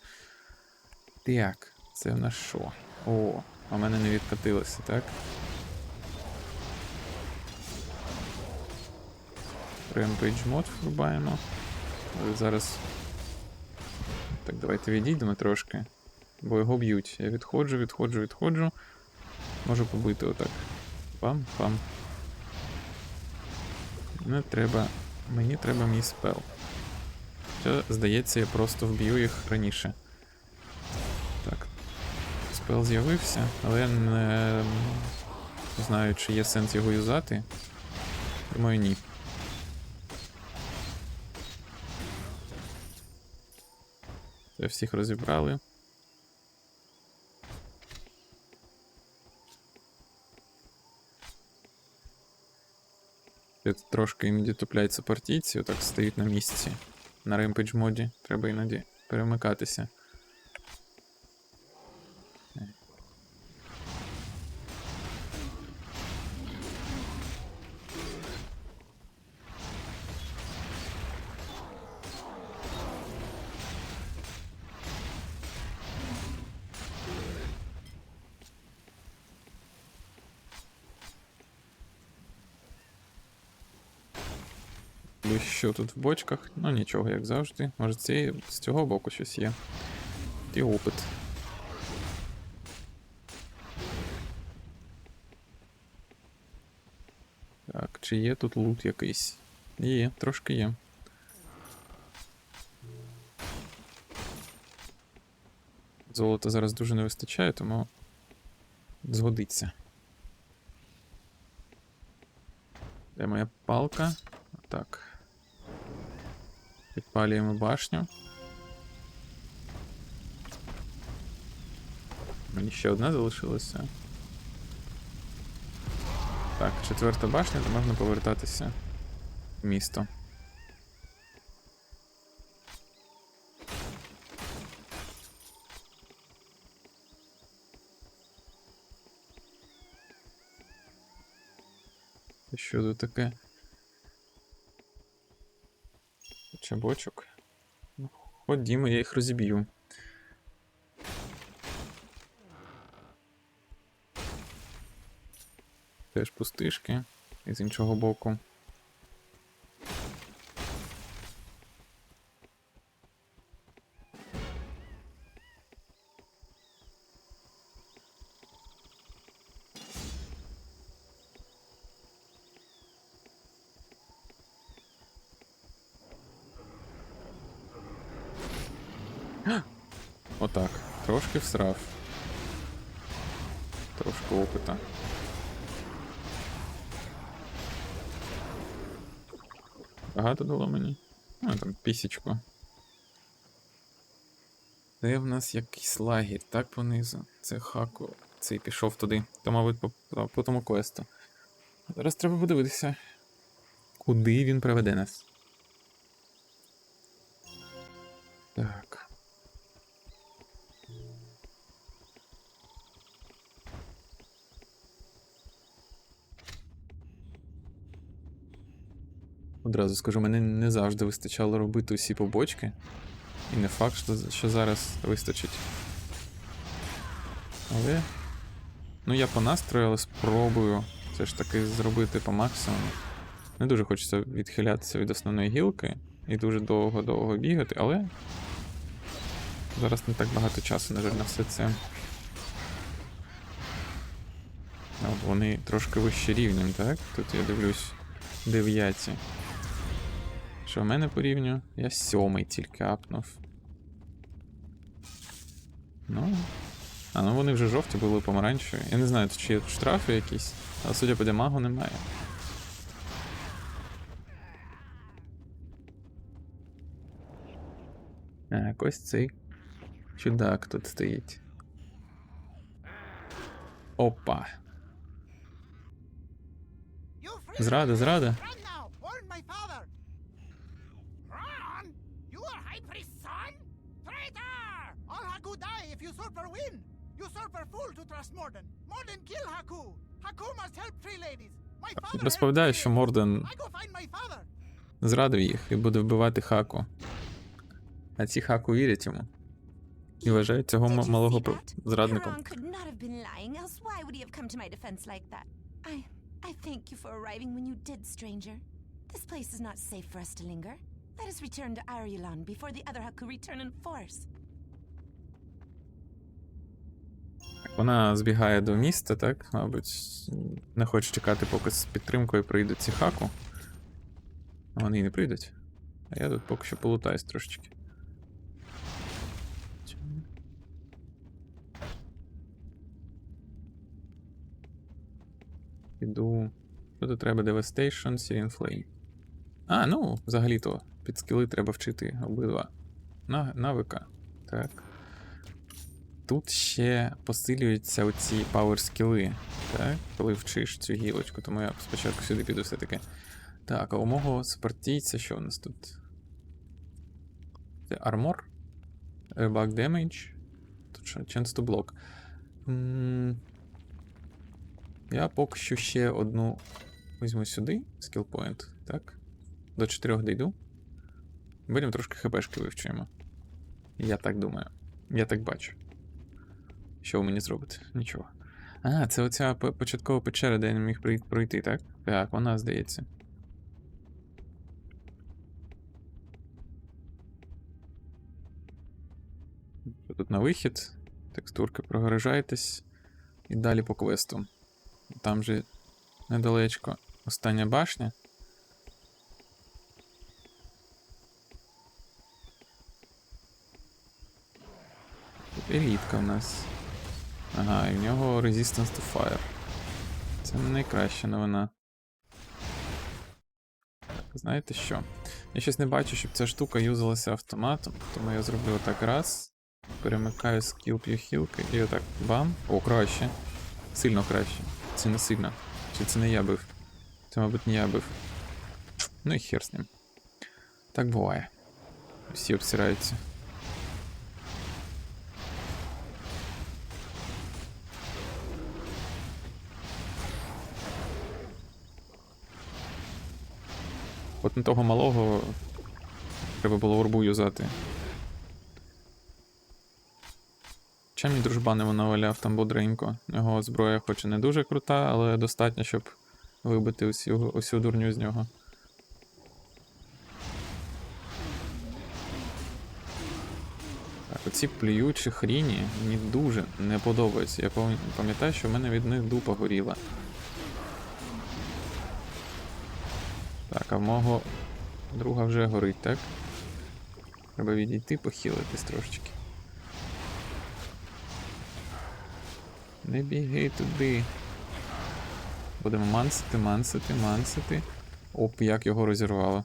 Так, це в нас що? О, а в мене не відкатилося, так? Rampage мод врубаємо. Але зараз. Так, давайте відійдемо трошки. Бо його б'ють. Я відходжу. Можу побити отак. Пам-пам. Мені треба мій спел. Що, здається, я просто вб'ю їх раніше. Так. Спел з'явився, але я не знаю, чи є сенс його юзати. Думаю, ні. Це всіх розібрали. Тут трошки іноді тупляються партійці, отак стоїть на місці. На Rampage моді треба іноді перемикатися. Що тут в бочках? Ну нічого, як завжди. Може з цього боку щось є. І опит. Так, чи є тут лут якийсь? Є, трошки є. Золота зараз дуже не вистачає, тому згодиться. Де моя палка? Так. Підпалюємо башню. Мені ще одна залишилася. Так, 4-та башня, то можна повертатися в місто. Що тут таке? Чабочок. Ну, ходімо, я їх розіб'ю. Теж пустишки. І з іншого боку. Отак. Трошки всрав. Трошки опита. Багато дало мені? Ну, там, пісічку. Де в нас якийсь лагерь, так понизу. Це Хаку. Цей пішов туди. То, мабуть, по тому квесту. Зараз треба подивитися, Куди він приведе нас? Так. Одразу скажу, мене не завжди вистачало робити усі побочки. І не факт, що зараз вистачить. Але. Ну, я по настрою, але спробую все ж таки зробити по максимуму. Не дуже хочеться відхилятися від основної гілки і дуже довго-довго бігати, але зараз не так багато часу, на жаль, на все це. От вони трошки вище рівнем, так? Тут я дивлюсь 9. Що в мене по рівню? Я 7 тільки апнув. Ну. Ну вони вже жовті були помаранчеві. Я не знаю, чи є тут штрафи якісь, але судя по дамагу немає. Так, ось цей чудак тут стоїть. Опа. You free Зрада, зрада. Run now! Warn my father! Run! You are High Priest's son? Traitor! All Haku die if usurper win! Usurper fool to trust Morden! Morden kill Haku! Haku must help three ladies! My father Розповідає, helped що three ladies. Морден I go find my father! зрадив їх і буде вбивати Хаку. А ці Хаку вірять йому. І вважають цього Did you малого see that? зрадником. Huron could not have been lying, else why would he have come to my defense like that? I thank you for arriving when you did, stranger. This place is not safe for us to linger. Let us return to Arielon before the other Haku return in force. Вона збігає до міста, так? Мабуть, не хоче чекати, поки з підтримкою прийдуть ці Хаку. А вони і не прийдуть. А я тут поки що полутаюсь трошечки. Іду. Що тут треба? Devastation, Searing Flame. А, ну, взагалі-то, під скіли треба вчити обидва. Навика. Так. Тут ще посилюються оці пауер скіли, так? Коли вчиш цю гілочку, тому я спочатку сюди піду все-таки. Так, а у мого спартійця що у нас тут? Це армор? Bug damage? Тут що? Chance to block. Я поки що ще одну візьму сюди, skill point, так? До 4 дійду. Будемо трошки хпшки вивчуємо. Я так думаю. Я так бачу. Що ви мені зробите? Нічого. А, це оця початкова печера, де я не міг пройти, так? Так, вона, здається. Тут на вихід. Текстурки, прогружайтесь. І далі по квесту. Там же недалечко остання башня. Тут елітка в нас. Ага, і в нього Resistance to Fire. Це не найкраща новина. Так, знаєте що? Я щось не бачу, щоб ця штука юзалася автоматом, тому я зроблю отак раз. Перемикаю скіл, п'ю хілки і отак бам. О, краще. Сильно краще. Це не сильно. Чи це не я бив? Це, мабуть, не я бив. Ну і хер з ним. Так буває. Всі обсираються. От на того малого треба було орбу юзати. Чим мій дружбан наваляв там бодренько. Його зброя хоч і не дуже крута, але достатньо, щоб вибити усю дурню з нього. Так, оці плюючі хріні мені дуже не подобаються. Я пам'ятаю, що в мене від них дупа горіла. Так, а в мого друга вже горить, так? Треба відійти, похилитись трошечки. Не бігай туди. Будемо мансити. Оп, як його розірвало.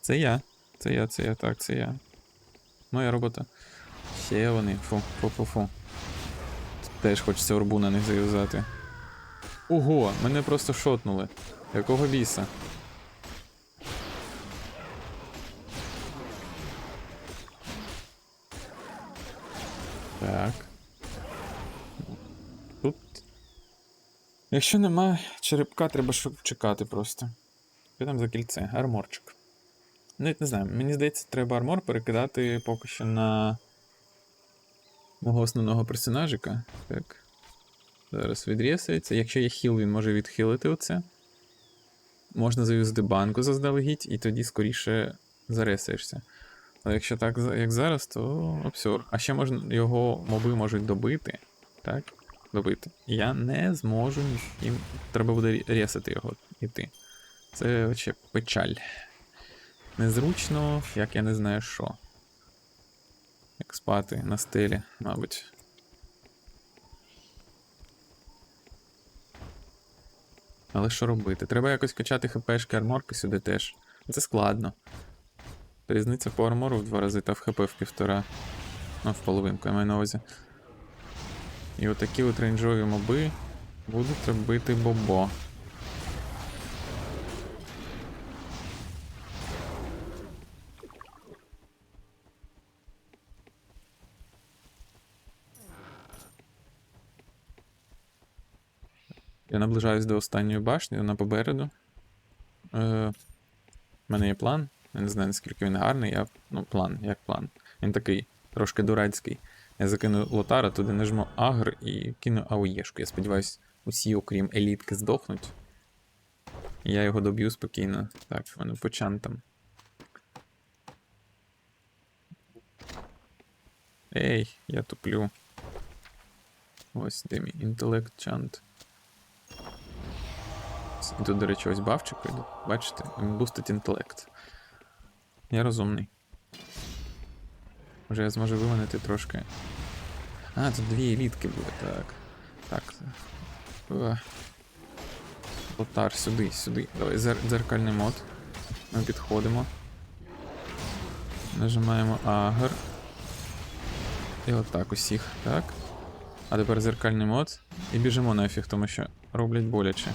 Це я. Так, це я. Моя робота. Ще вони. Фу. Теж хочеться орбу на них заюзати. Ого, мене просто шотнули. Якого біса? Так. Тут. Якщо нема черепка, треба чекати просто. Підемо за кільце, арморчик. Навіть не знаю, мені здається, треба армор перекидати поки що на мого основного персонажика. Так. Зараз відрісається. Якщо є хіл, він може відхилити оце. Можна заюзати банку заздалегідь, і тоді скоріше заресаєшся. Але якщо так, як зараз, то обсюр. А ще можна, його моби можуть добити. Так? Добити. І я не зможу їм. Треба буде ресати його іти. Це вообще печаль. Незручно, як я не знаю що. Як спати на стелі, мабуть. Але що робити? Треба якось качати хпшки, арморки сюди теж. Це складно. Різниця по армору в 2 рази та в хп в 1,5. Ну, в половинку, я маю на увазі. І отакі от рейнджові моби будуть робити бобо. Я наближаюсь до останньої башні, вона попереду. У мене є план. Я не знаю, наскільки він гарний. План, як план. Він такий трошки дурацький. Я закину лотара, туди нажму агр і кину АОЄшку. Я сподіваюсь, усі, окрім елітки, здохнуть. І я його доб'ю спокійно. Так, в мене по чантам. Ей, я туплю. Ось де мій інтелект чант. І тут, до речі, ось бафчик прийде. Бачите? Він бустить інтелект. Я розумний. Може я зможу виманити трошки. А, тут 2 елітки буде, так. Так. Лотар, сюди, сюди. Давай, дзеркальний мод. Ми підходимо. Нажимаємо агр. І отак усіх, так. А тепер зеркальний мод. І біжимо нафіг, тому що роблять боляче.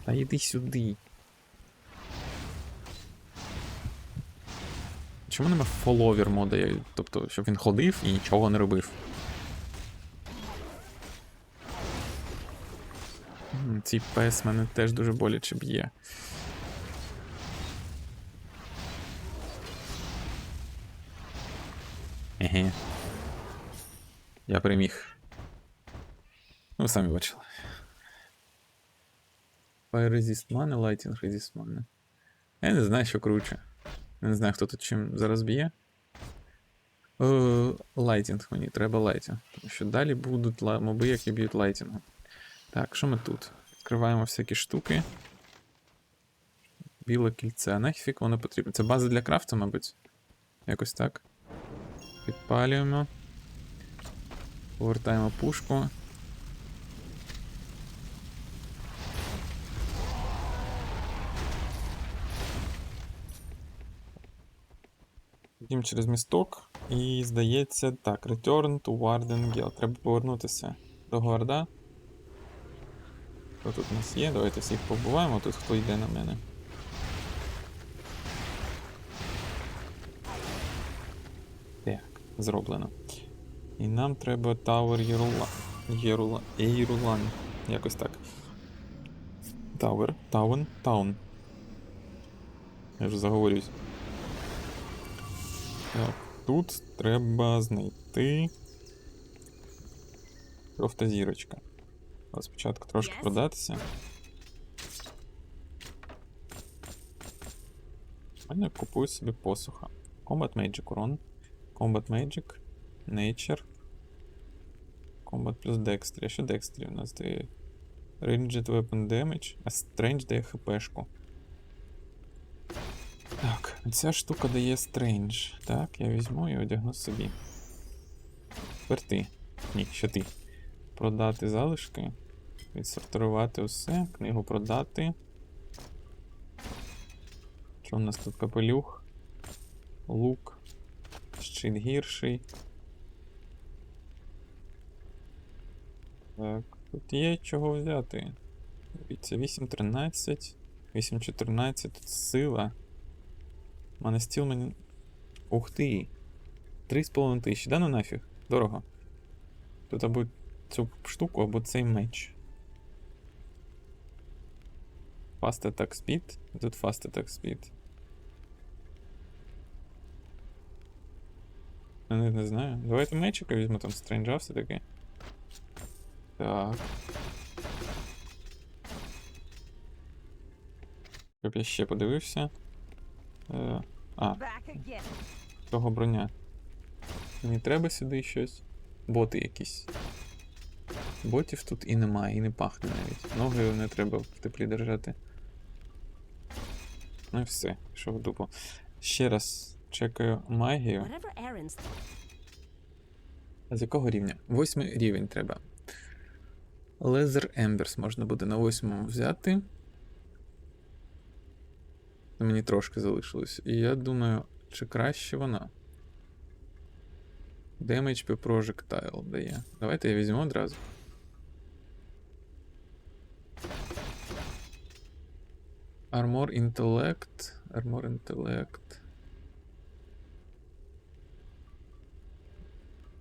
Та йди сюди. Чому нема фоловер мода? Тобто, щоб він ходив і нічого не робив. Цей пес мене теж дуже боляче б'є. Еге. Я переміг. Ну, ви самі бачили. Fire Resist Mana, Lighting Resist Mana. Я не знаю, що круче. Я не знаю, хто тут чим зараз б'є. Лайтінг мені, треба лайтінг. Тому що далі будуть моби, які б'ють лайтінгом. Так, що ми тут? Відкриваємо всякі штуки. Біле кільце. Нафіг воно потрібно. Це база для крафту, мабуть. Якось так. Підпалюємо. Повертаємо пушку. Йдемо через місток. І здається, так, Return to Warden Gale. Треба повернутися до Гварда. Хто тут у нас є? Давайте всіх побуваємо. Тут хто йде на мене. Так, зроблено. І нам треба Tower Єрулан. Якось так. Таун. Я вже заговорюсь. Так, тут треба знайти жовта зірочка. Але спочатку трошки продатися. Я купую собі посуха. Combat Magic урон. Combat Magic. Nature. Combat плюс Dextry. А що Dextry? У нас дає Ranged Weapon Damage, а Strange дає хпшку. Так, ця штука дає Strange. Так, я візьму і одягну собі. Тепер ти. Ні, ще ти. Продати залишки. Відсортувати усе. Книгу продати. Що у нас тут? Капелюх. Лук. Щит гірший. Так, Тут є чого взяти. Дивіться, 8-13, 8-14, тут сила. Манестіл мені. Ух ти! 3,5 тисячі. Да ну нафіг? Дорого. Тут або цю штуку, або цей меч. Fast Attack Speed. Тут Fast Attack Speed. Я не знаю. Давайте мечика візьму, там стренджа все-таки. Так. Щоб я ще подивився. Back again. Того броня. Мені треба сюди щось. Боти якісь. Ботів тут і немає, і не пахне навіть. Ноги не треба в теплі держати. Ну і все, пішов в дупу. Ще раз чекаю магію. Whatever Aaron's А з якого рівня? 8 рівень треба. Leather Embers можна буде на 8 взяти. Мені трошки залишилось. І я думаю, чи краще вона. Damage per projectile дає. Давайте я візьму одразу. Armor Intellect. Armor Intellect.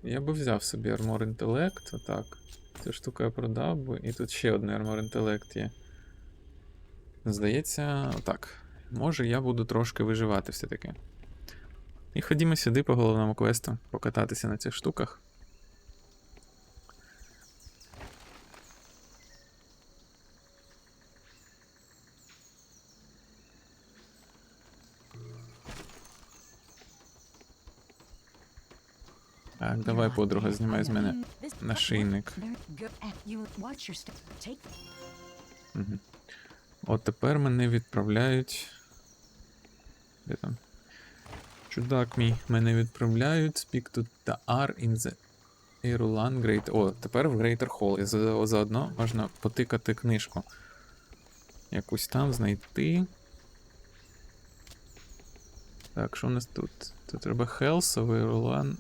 Я би взяв собі Armor Intellect, отак. Цю штуку я продав би. І тут ще один Armor Intellect є. Здається, отак. Може я буду трошки виживати все-таки. І ходімо сюди по головному квесту, покататися на цих штуках. Так, давай, подруга, знімай з мене нашийник. Watch your step. Take. Угу. От тепер мене відправляють. Де там? Чудак мій. Мене відправляють. Speak to the R in the Irulan Great. О, тепер в Greater Hall. І заодно можна потикати книжку. Якусь там знайти. Так, що у нас тут? Тут треба Health of Irulan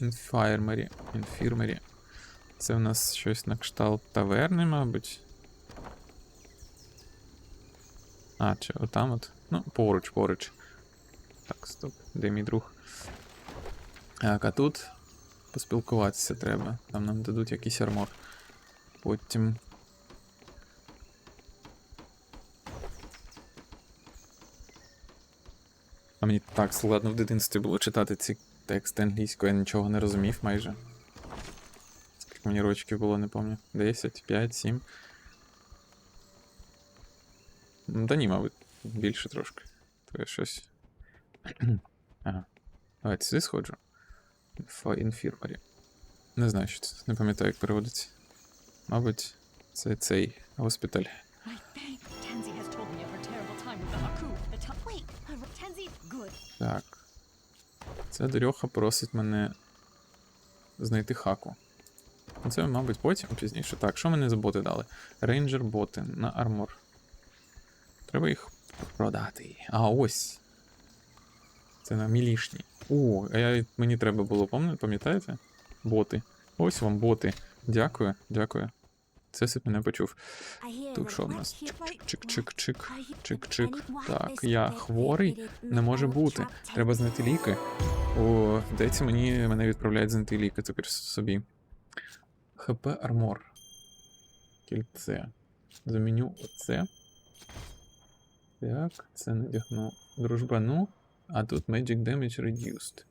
Infirmary. Це у нас щось на кшталт таверни, мабуть. А, чи отам от? Ну, поруч. Так, стоп, де мій друг? Так, а тут поспілкуватися треба. Там нам дадуть якийсь армор. Потім. А мені так складно в дитинстві було читати ці тексти англійською, я нічого не розумів майже. Скільки мені рочків було, не пам'ятаю. 10, 5, 7. Да ні, мабуть, більше трошки. То я щось. Ага. Давайте сюди сходжу. Infirmary. Не знаю, що це. Не пам'ятаю, як переводиться. Мабуть, це цей госпіталь. I think Tansy has told me of her terrible time with the Haku. Wait, Tansy, good. Так. Ця дорьоха просить мене знайти хаку. Це, мабуть, потім пізніше. Так, що мені за боти дали? Рейнджер боти на армор. Треба їх продати. А, ось. Це на мілішні. О, мені треба було, пам'ятаєте? Боти. Ось вам боти. Дякую. Це сип мене почув. Тут що в нас? Чик-чик-чик. Так, я хворий? Не може бути. Треба знайти ліки. О, здається, мене відправляють знайти ліки тепер собі. ХП армор. Кільце. Заміню оце. Так, це надягну дружбану. А тут Magic Damage Reduced.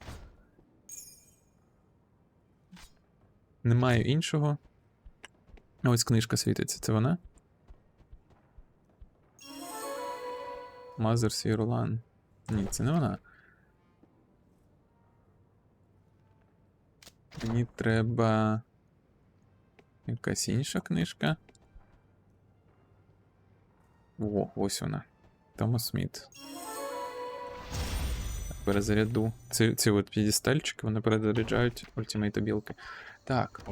Немає іншого. Ось книжка світиться, це вона? Mother's Irulan. Ні, це не вона. Мені треба якась інша книжка. О, ось вона. Томас Сміт. Перезаряду. Ці от п'єдестальчики, вони перезаряджають ультимейт-білки. Так.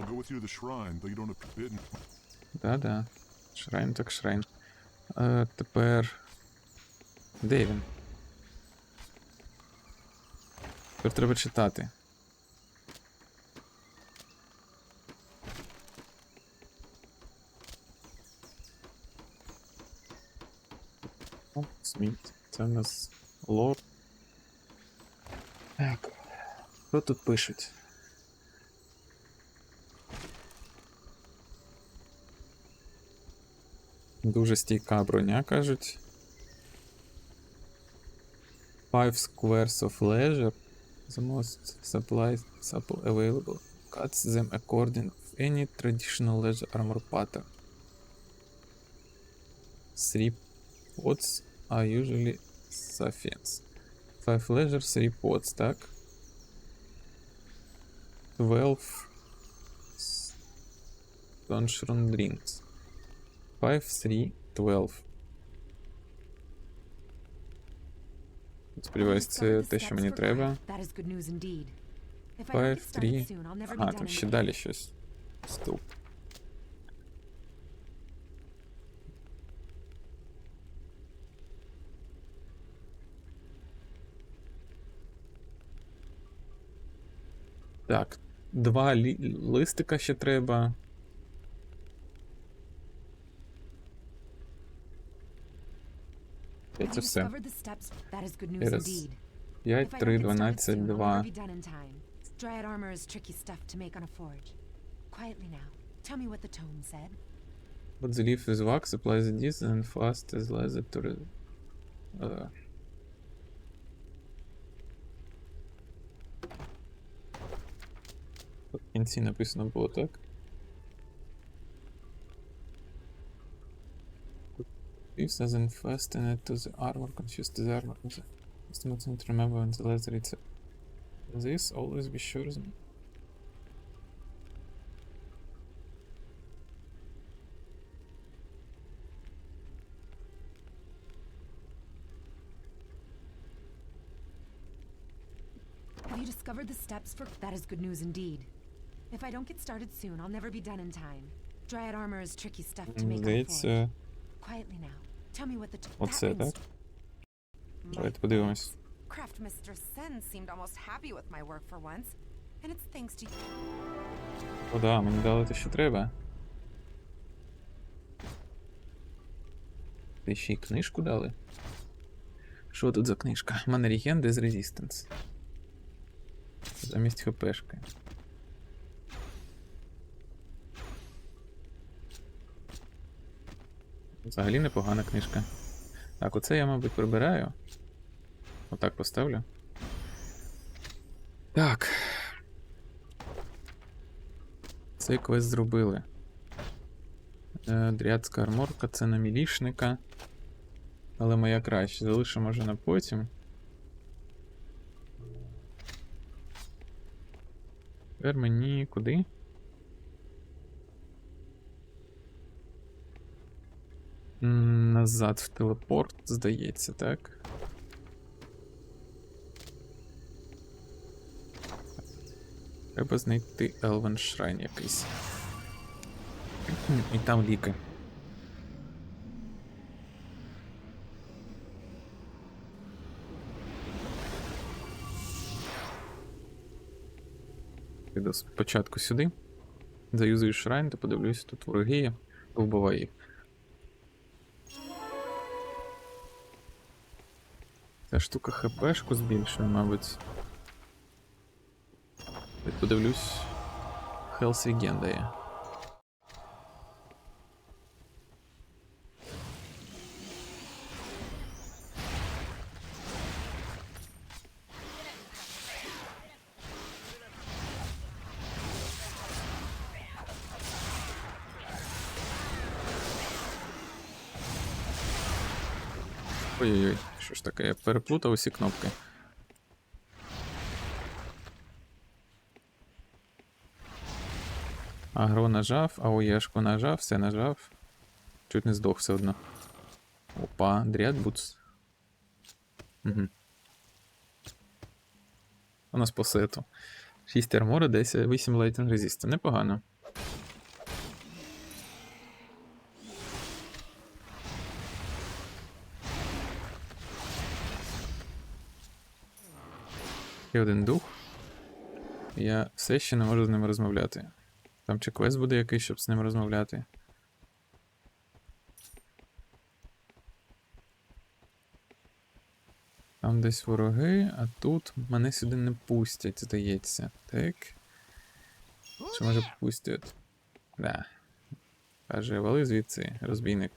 Да. Шрайн так шрайн. Тепер. Де він? Тепер треба читати. Сміт. Це в нас лор. Так. Що тут пишуть? Дуже стійка броня, кажуть. 5 squares of leisure. The most supple available. Cuts them according to any traditional leisure armor pattern. 3 pots are usually sufficient. 5 leisure, 3 pots, так? 12 Sunshine drinks. 5, 3, 12. Сподіваюсь, це те, що мені треба. That is good news indeed. If I don't 5, get started 3. soon, I'll never be Ага, done там in ще the далі щось. Стоп. Так, 2 листика ще треба. І Have це you все. discovered the steps? That is good news Через indeed. 5, If I 3, don't get started 12, soon, I'll 2. never be done in time. Dryad armor is tricky stuff to make on a forge. Quietly now. Tell me what the tome said. What the leaf is wax applies this and fast as laser to в кінці написано було так. Leaves doesn't fasten it to the armor, confused the armor. Just mustn't remember when the laser it's this, always be sure. Have you discovered the steps for... That is good news indeed. If I don't get started soon, I'll never be done in time. Dryad armor is tricky stuff to make on a forge. Здається, Quietly now. Tell me what the... оце, That means- так? Давайте подивимось. Craft Mistress Sen seemed almost happy with my work for once. And it's thanks to you. О, да, мені дали те, що треба. Ти ще й книжку дали? Що тут за книжка? Mannergen des Resistance. Замість хпшки. Взагалі непогана книжка. Так, оце я, мабуть, прибираю. Отак поставлю. Так. Цей квест зробили. Дрядська арморка, це на мілішника. Але моя краще. Залишимо може на потім. Тепер мені куди? Назад в телепорт, здається, так? Треба знайти Elven Shrine якийсь. І там ліки. Піду спочатку сюди. Заюзую шрайн та подивлюсь, тут вороги є. Вбиваю їх. Ця штука хпшку збільшує, мабуть. Подивлюсь. Хелсвіген дає. Ой-ой-ой, що ж таке, я переплутав усі кнопки. Агро нажав, АОЄшку нажав, все нажав. Чуть не здох все одно. Опа, Дряд Бутс. Угу. У нас по сету. 6 армора, 10, 8 лайтинг резиста. Непогано. Ще один дух. Я все ще не можу з ним розмовляти. Там чи квест буде якийсь, щоб з ним розмовляти. Там десь вороги, а тут мене сюди не пустять, здається. Так. Чи може пустять? Да. Каже, вали звідси, розбійник.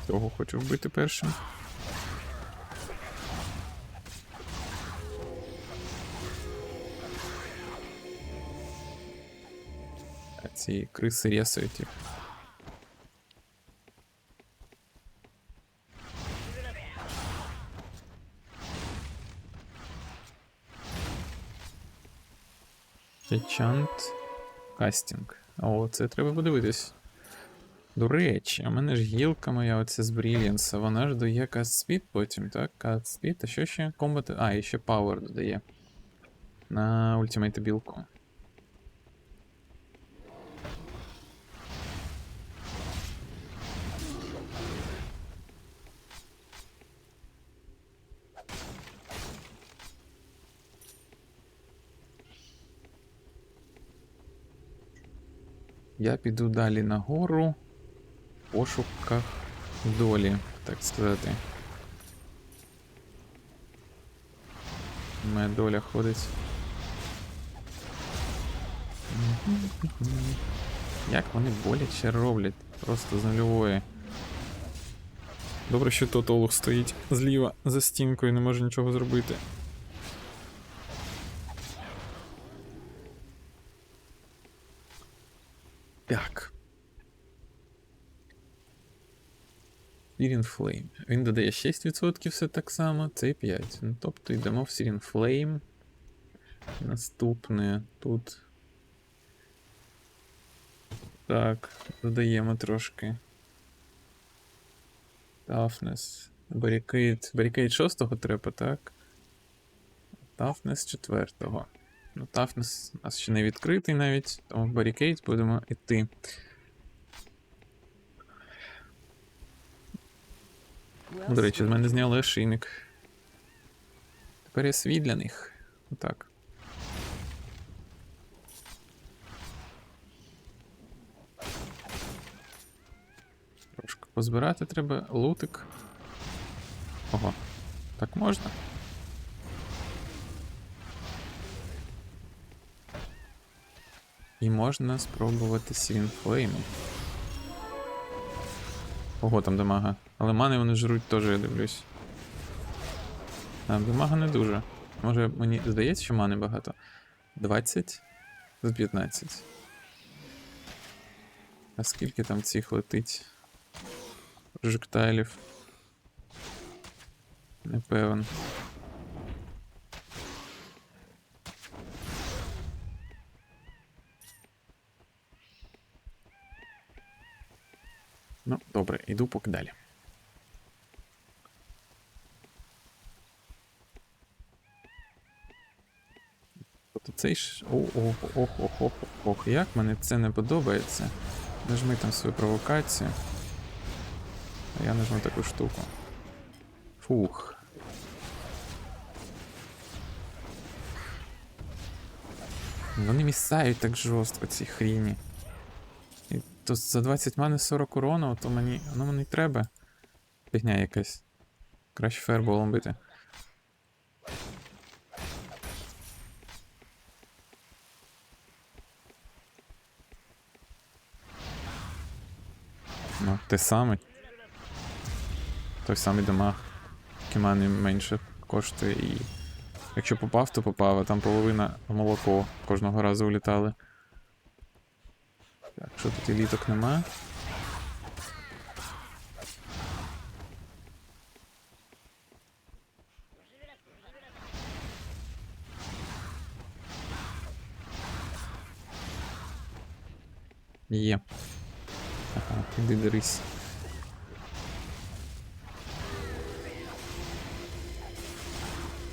Того хочу вбити першим. А ці криси рєсують їх. Enchant кастинг. О, це треба подивитись. До речі, у мене ж гілка моя оця з Бріліанса, вона ж дає каст-спід потім, так? Каст-спід, а що ще? Комбат... А, і ще Power додає. На ультимейт білку. Я піду далі нагору. В пошуках долі, так сказати. Моя доля ходить. Як вони боляче роблять? Просто з нульової. Добре, що тут Олух стоїть зліва за стінкою, не може нічого зробити. Так. Searing Flame. Він додає 6%, все так само, це 5. Ну, тобто йдемо в Searing Flame. Наступне тут. Так, додаємо трошки. Toughness. Barricade. Barricade 6-го треба, так? Toughness 4-го. Ну, Toughness у нас ще не відкритий навіть, тому в Barricade будемо йти. До речі, з мене зняли ошейник. Тепер я свій для них. Отак. Трошки позбирати треба. Лутик. Ого. Так можна? І можна спробувати Searing Flame. Ого, там дамага. Але мани вони жруть теж, я дивлюсь. А, дамага не дуже. Може мені здається, що мани багато. 20 з 15. А скільки там цих летить? Прожектайлів? Не певен. Ну, добре, іду поки далі. Тобто цей ж... Ох, як мені це не подобається. Нажми там свою провокацію. А я нажму таку штуку. Фух. Вони місають так жорстко, ці хріні. І то за 20 мани 40 урону, то мені... Воно мені треба. Фігня якась. Краще фаерболом бити. Ну, те саме. Той самий дамаг. Тільки мани менше коштує і... Якщо попав, то попав, а там половина в молоко кожного разу улітали. Так, що тут еліток нема? Є. Ага, іди дерись.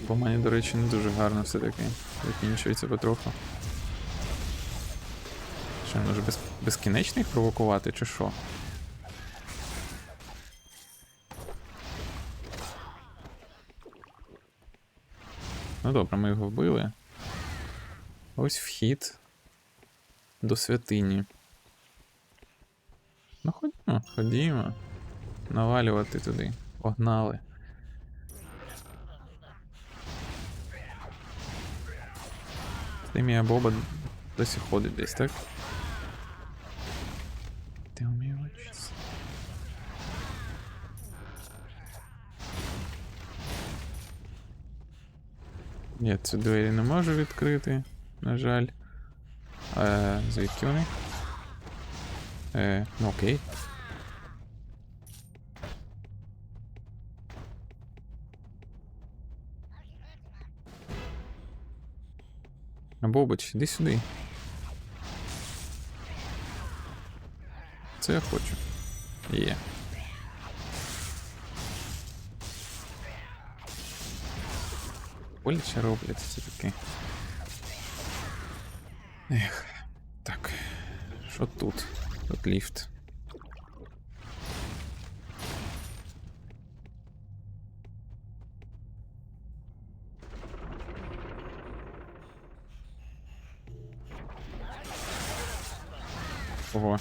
По мені, до речі, не дуже гарно все-таки. Закінчується потроху. Що, може безкінечно їх провокувати, чи що? Ну добре, ми його вбили. Ось вхід до святині. Ну ходімо, ходімо. Навалювати туди. Погнали. Тимія Боба досі ходить десь, так? Tell me what you see. Я цю двері не можу відкрити, на жаль. Звідки вони? Ну окей. Бобич, іди сюди. Це я хочу. Є. Боляче роблять це таки. Ех. Так. Що тут? Тут ліфт. Ого.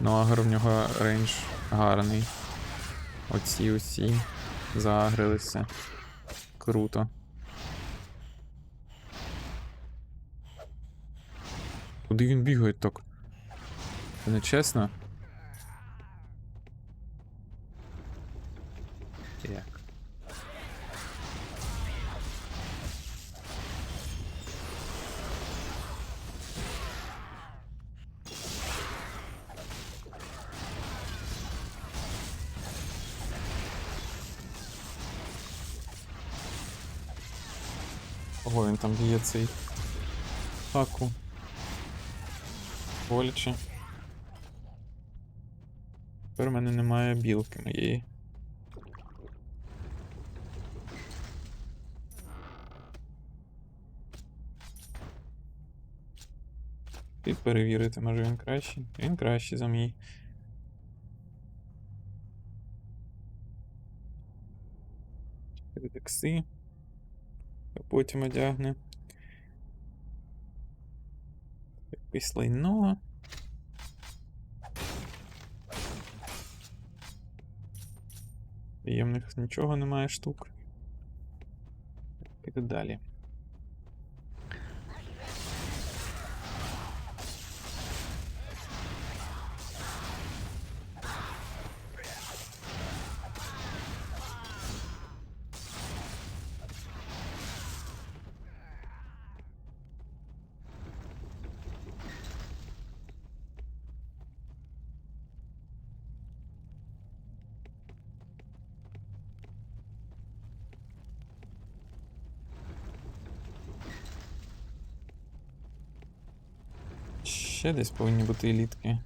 Ну, агр в нього рейндж гарний. Оці усі заагрилися. Круто. Куди він бігає так? Це не чесно? Як? Ого, він там б'є цей Хаку. Боляче. Тепер в мене немає білки моєї. І перевірити, може він кращий? Він кращий за мій. Редекси. А потім одягне. Якесь лайно. Приємних нічого немає штук. Піду далі. Ще десь повинні бути елітки.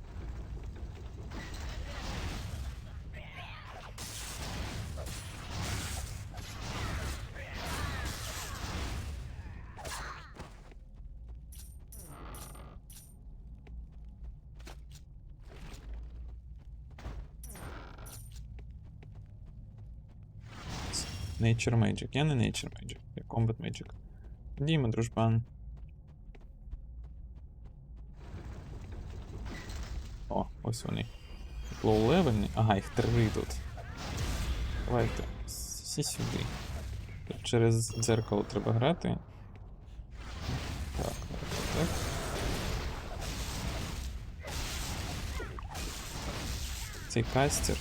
Nature Magic. Я не Nature Magic, я Combat Magic. Діма, дружбан. О, ось вони. Лоу-левельні. Ага, їх 3 тут. Давайте. Всі сюди. Тут через дзеркало треба грати. Так, так. Цей кастер.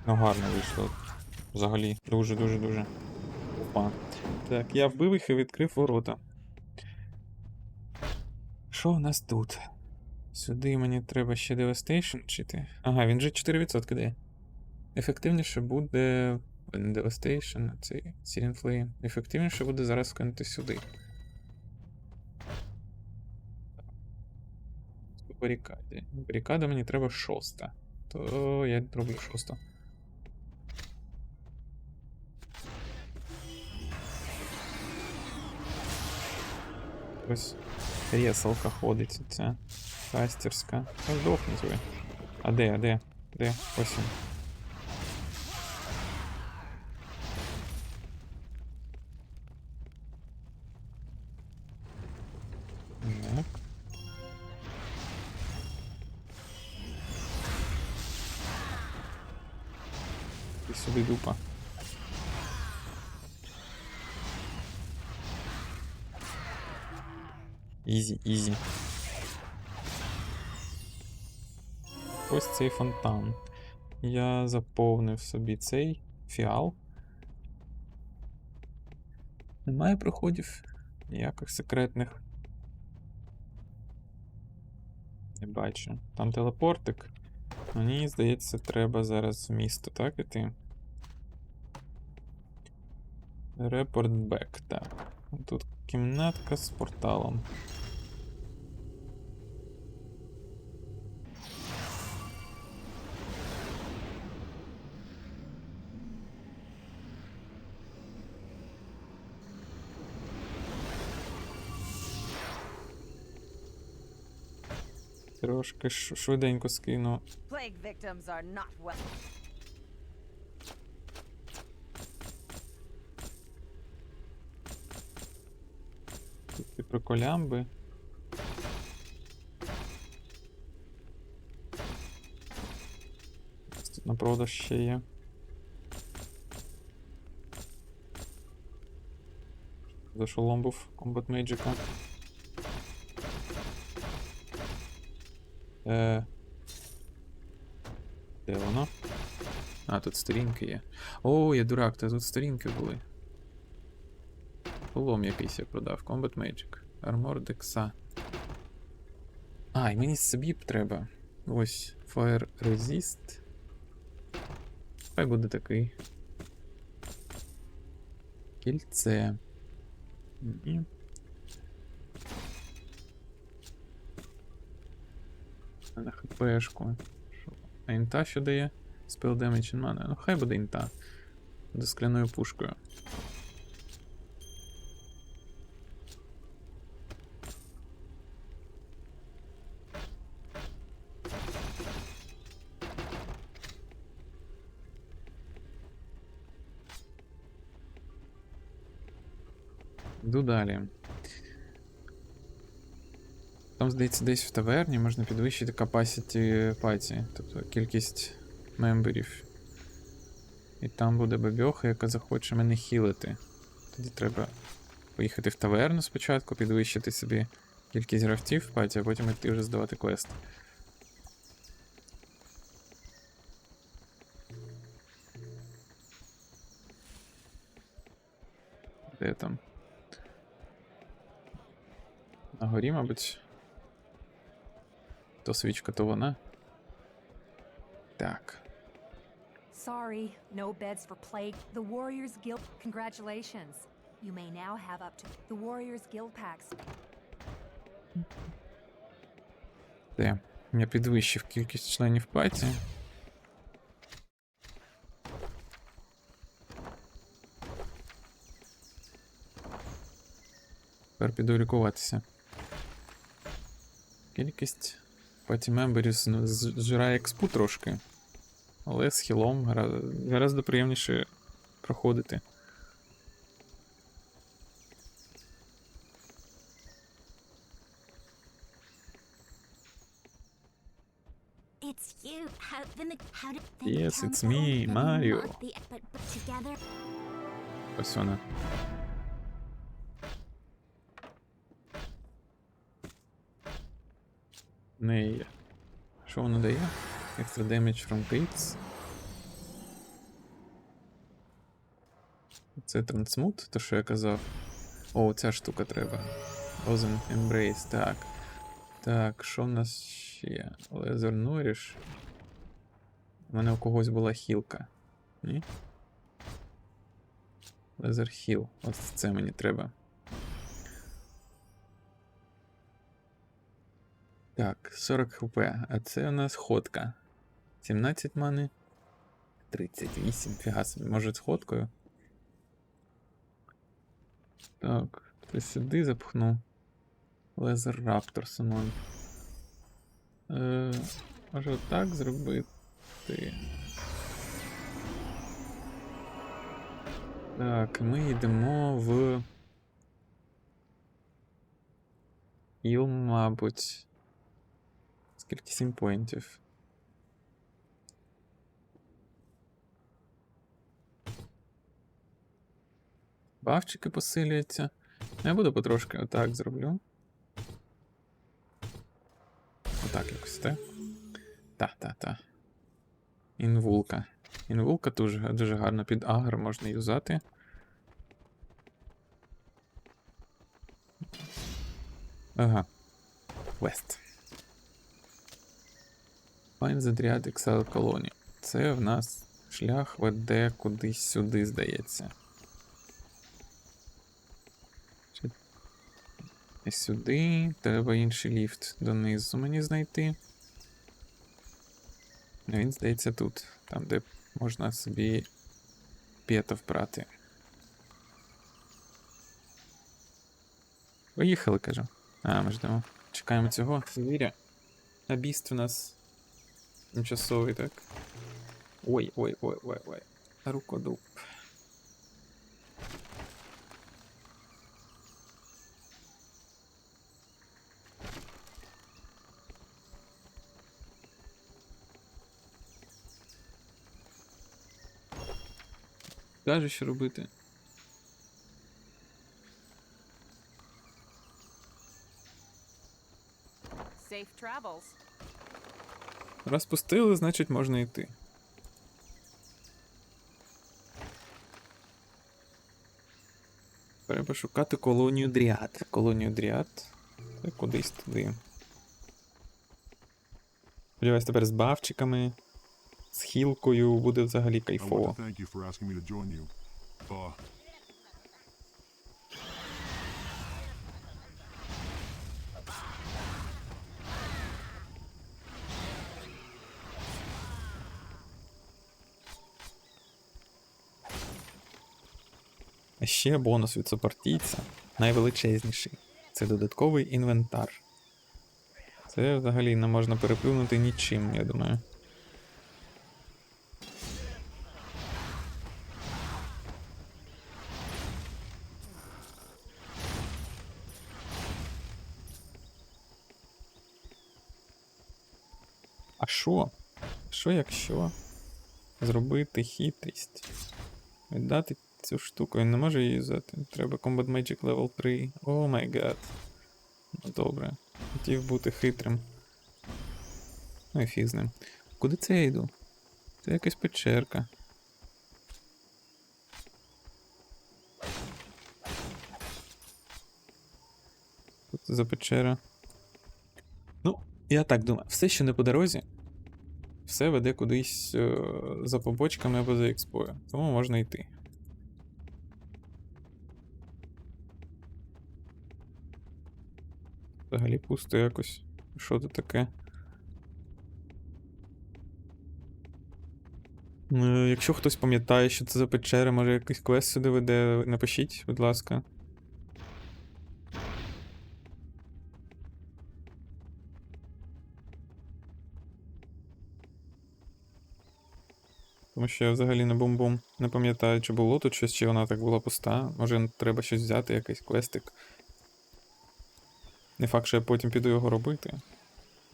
Ну гарно вийшло. Взагалі. Дуже. Опа. Так, я вбив їх і відкрив ворота. Що у нас тут? Сюди мені треба ще Devastation вчити. Ага, він же 4% дає. Ефективніше буде Devastation, цей Searing Flame. Ефективніше буде зараз кинути сюди. По барикаді. Барикада мені треба 6. То я роблю 6. Ось рєсалка ходить, ця кастерська. Та здохнуть ви. А де, а де? Де? Ось він. Так. І сюди дупа. Ізі, ізі. Ось цей фонтан. Я заповнив собі цей фіал. Немає проходів ніяких секретних. Не бачу. Там телепортик. Мені здається, треба зараз в місто, так, іти? Репорт бек, так. Тут кімнатка з порталом. Трошки швиденько скину. Plague victims are not well. Тут про колямби. Тут на продаж ще є. За шолом був Combat Magic. Де воно? А, тут сторінки є. О, я дурак, та тут сторінки були. Полом якийсь я продав. Combat Magic. Armor Dexa. А, і мені собі треба. Ось. Fire Resist. Хай буде такий. Кільце. І... на хпшку. А інта що дає? Spell damage in mana. Ну хай буде інта. До скляною пушкою. Йду далі. Там, здається, десь в таверні можна підвищити capacity паті, тобто кількість мемберів. І там буде бабьоха, яка захоче мене хілити. Тоді треба поїхати в таверну спочатку, підвищити собі кількість гравців в паті, а потім йти вже здавати квест. Де там? На горі, мабуть. То свічка, то вона. Так. Sorry, no beds for plague. The Warriors Guild. Congratulations. You may now have up to the Warriors Guild packs. Де? Я підвищив кількість членів паті. Тепер піду лікуватися. Кількість паті мемберів зжирає експу трошки. Але з хілом гораздо приємніше проходити. It's you. How did Yes, it's me, Mario. But together. Ось вона. В неї є. Що воно дає? Extra damage from crits. Це трансмут, то що я казав. О, ця штука треба. Ozone Embrace, так. Так, що в нас ще? Leather Nourish. У мене у когось була хілка. Ні? Лезерхіл. Ось це мені треба. Так, 40 хп. А це у нас ходка. 17 мани. 38. Фіга собі. Може з ходкою? Так, то сюди запхну. Лезер Раптор Сумон. Може отак зробити. Так, ми йдемо в Іл, мабуть. Скільки 7 поінтів. Бафчики посилюються. Я буду потрошки отак зроблю. Отак якось, так? Та. Інвулка. Інвулка дуже гарно під агр можна юзати. Ага. Квест. Find the Dryad Exile Colony. Це в нас шлях веде кудись сюди, здається. І сюди. Треба інший ліфт донизу мені знайти. Він, здається, тут. Там, де можна собі п'єта впрати. Поїхали, кажу. Ми ждемо. Чекаємо цього звіря. А біст у нас тимчасовий, так? Ой. Рукодуб. Каже, що робити. Safe travels. Раз пустили, значить можна йти. Треба шукати колонію Дріад. Колонію Дріад. Це кудись туди. Сподіваюсь, тепер з бафчиками, з хілкою буде взагалі I want кайфово. to thank you for asking me to join you. А ще бонус від супортійця найвеличезніший. Це додатковий інвентар. Це взагалі не можна переплюнути нічим, я думаю. А що? Що якщо зробити хитрість? Віддати цю штуку, він не може її юзати. Треба Combat Magic Level 3. О май гад. Ну добре. Хотів бути хитрим. Ну і фіг з ним. Куди це я йду? Це якась печерка. Що це за печера? Ну, я так думаю, все, що не по дорозі, все веде кудись за побочками або за експою. Тому можна йти. Взагалі пусто якось. Що це таке? Якщо хтось пам'ятає, що це за печера, може якийсь квест сюди веде, напишіть, будь ласка. Тому що я взагалі на бум-бум не пам'ятаю, чи було тут щось, чи вона так була пуста. Може треба щось взяти, якийсь квестик. Не факт, що я потім піду його робити.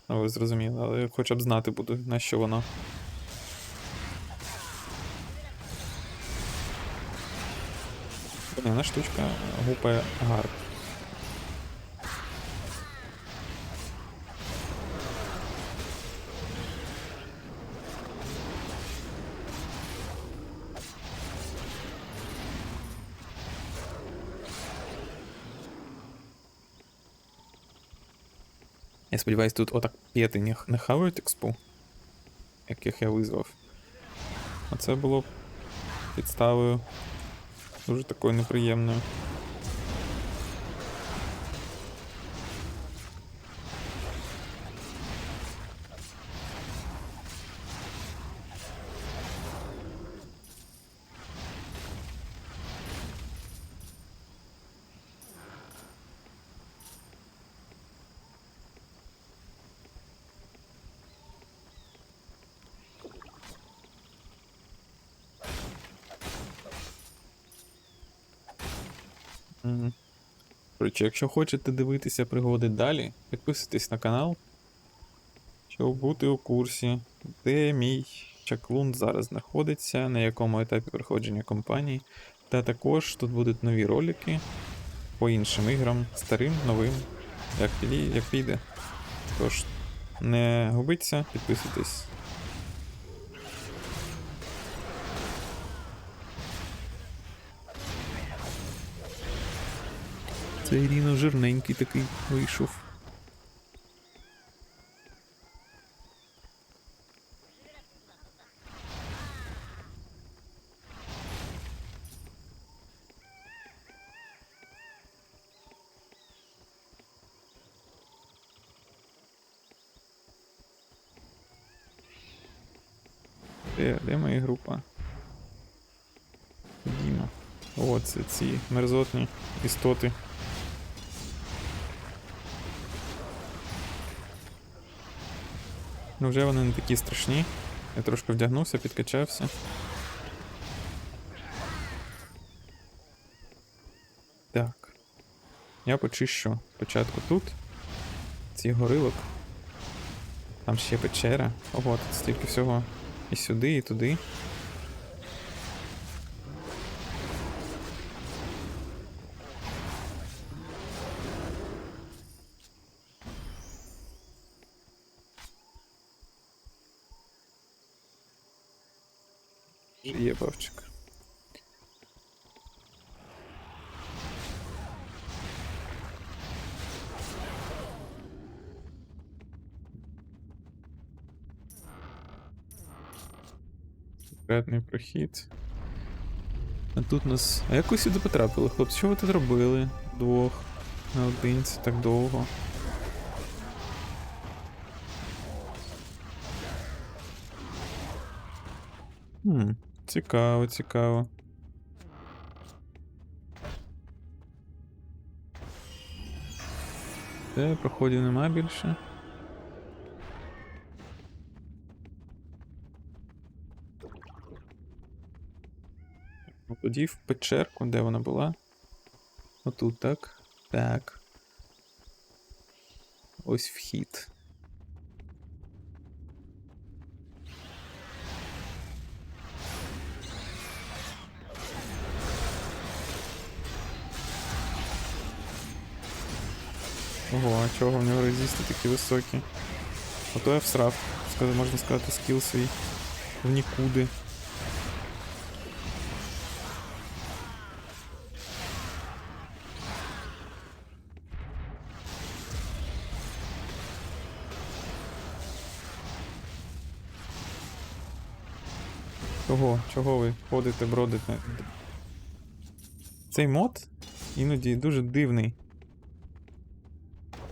Ну, ви зрозуміли, але хоча б знати буду, на що воно. Вона штучка гупає гард. Я сподіваюсь, тут отак п'яти не хавають експу, яких я визвав. Оце було підставою Дуже такою неприємною. Коротше, якщо хочете дивитися пригоди далі, підписуйтесь на канал, щоб бути у курсі, де мій чаклун зараз знаходиться, на якому етапі проходження кампанії. Та також тут будуть нові ролики по іншим іграм, старим, новим, як піде. Тож, не губіться, підписуйтесь. Цей Ріно жирненький такий вийшов. Де моя група? Ходімо. О, це ці мерзотні істоти. Ну вже вони не такі страшні. Я трошки вдягнувся, підкачався. Так. Я почищу спочатку тут. Ці горилок. Там ще печера. Ого, тут стільки всього. І сюди, і туди. Є бавчик. Секретний прохід. А тут нас... А як ви сюди потрапили, хлопці? Що ви тут робили? Двох. Наодинці так довго. Цікаво, цікаво. Де, проходів нема більше. Ну, тоді в печерку, де вона була? Отут, так? Так. Ось вхід. Ого, а чого в нього резисти такі високі? Ото я всрав, можна сказати, скіл свій в нікуди. Чого ви ходите, бродите? Цей мод іноді дуже дивний.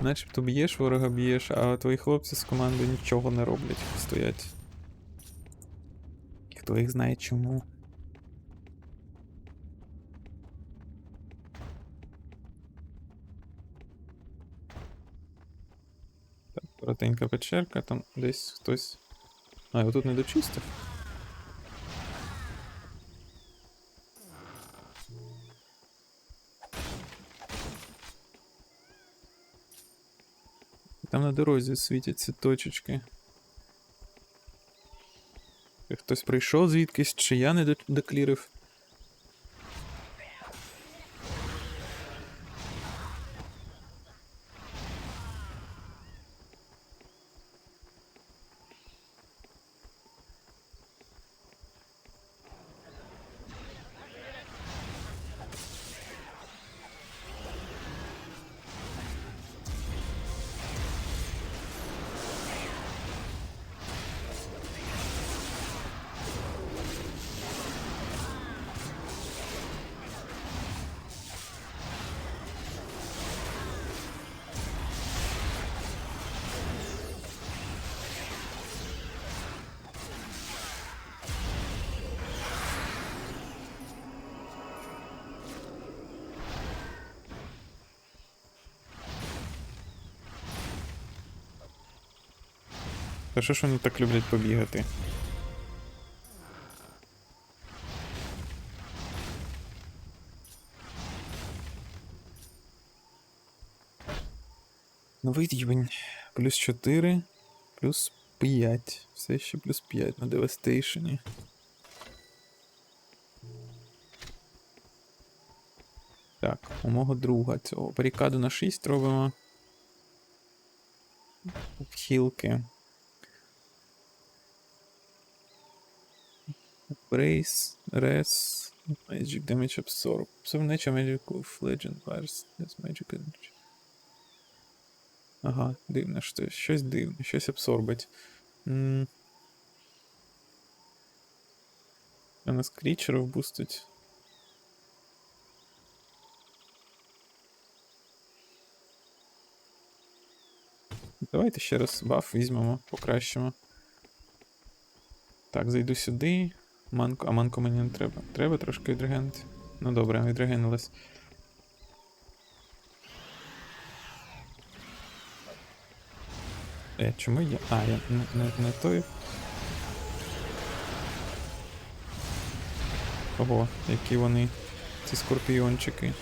Начебто б'єш, ворога б'єш, а твої хлопці з команди нічого не роблять, стоять. І хто їх знає чому. Так, коротенька печерка, там десь хтось... А, я тут не дочистив. Там на дорозі світяться точечки. Хтось прийшов звідкись, чи я не доклірив. Хорошо, що вони так люблять побігати. Новий рівень. Плюс 4, плюс 5. Все ще плюс 5 на Девастейшені. Так, у мого друга цього. Барикаду на 6 робимо. Хілки. Brace, Res, Magic Damage Absorb. Absorb Nature Magic of Legend Virus. That's Magic Energy. Ага, дивно, щось дивне, щось абсорбить. У нас крічерів бустить. Давайте ще раз баф візьмемо, покращимо. Так, зайду сюди. Манку, а манку мені не треба. Треба трошки відрегенити. Ну добре, відрегенилась. Чому я? А, я не той. Ого, які вони, ці скорпіончики.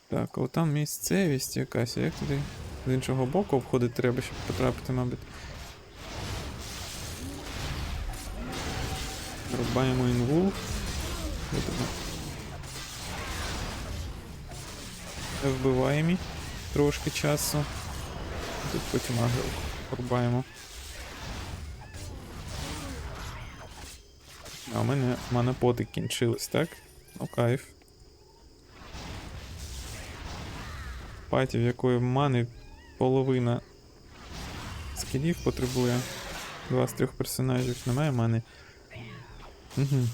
Так, а там місцевість якась, як туди? З іншого боку обходити треба, щоб потрапити, мабуть. Рубаємо інвулф. Вбиваємо трошки часу. Тут потім агро рубаємо. А у мене манапоти кінчились, так? Ну кайф. Паті, в якої мани половина скілів потребує. 2 з 3 персонажів. Немає мани. Угу.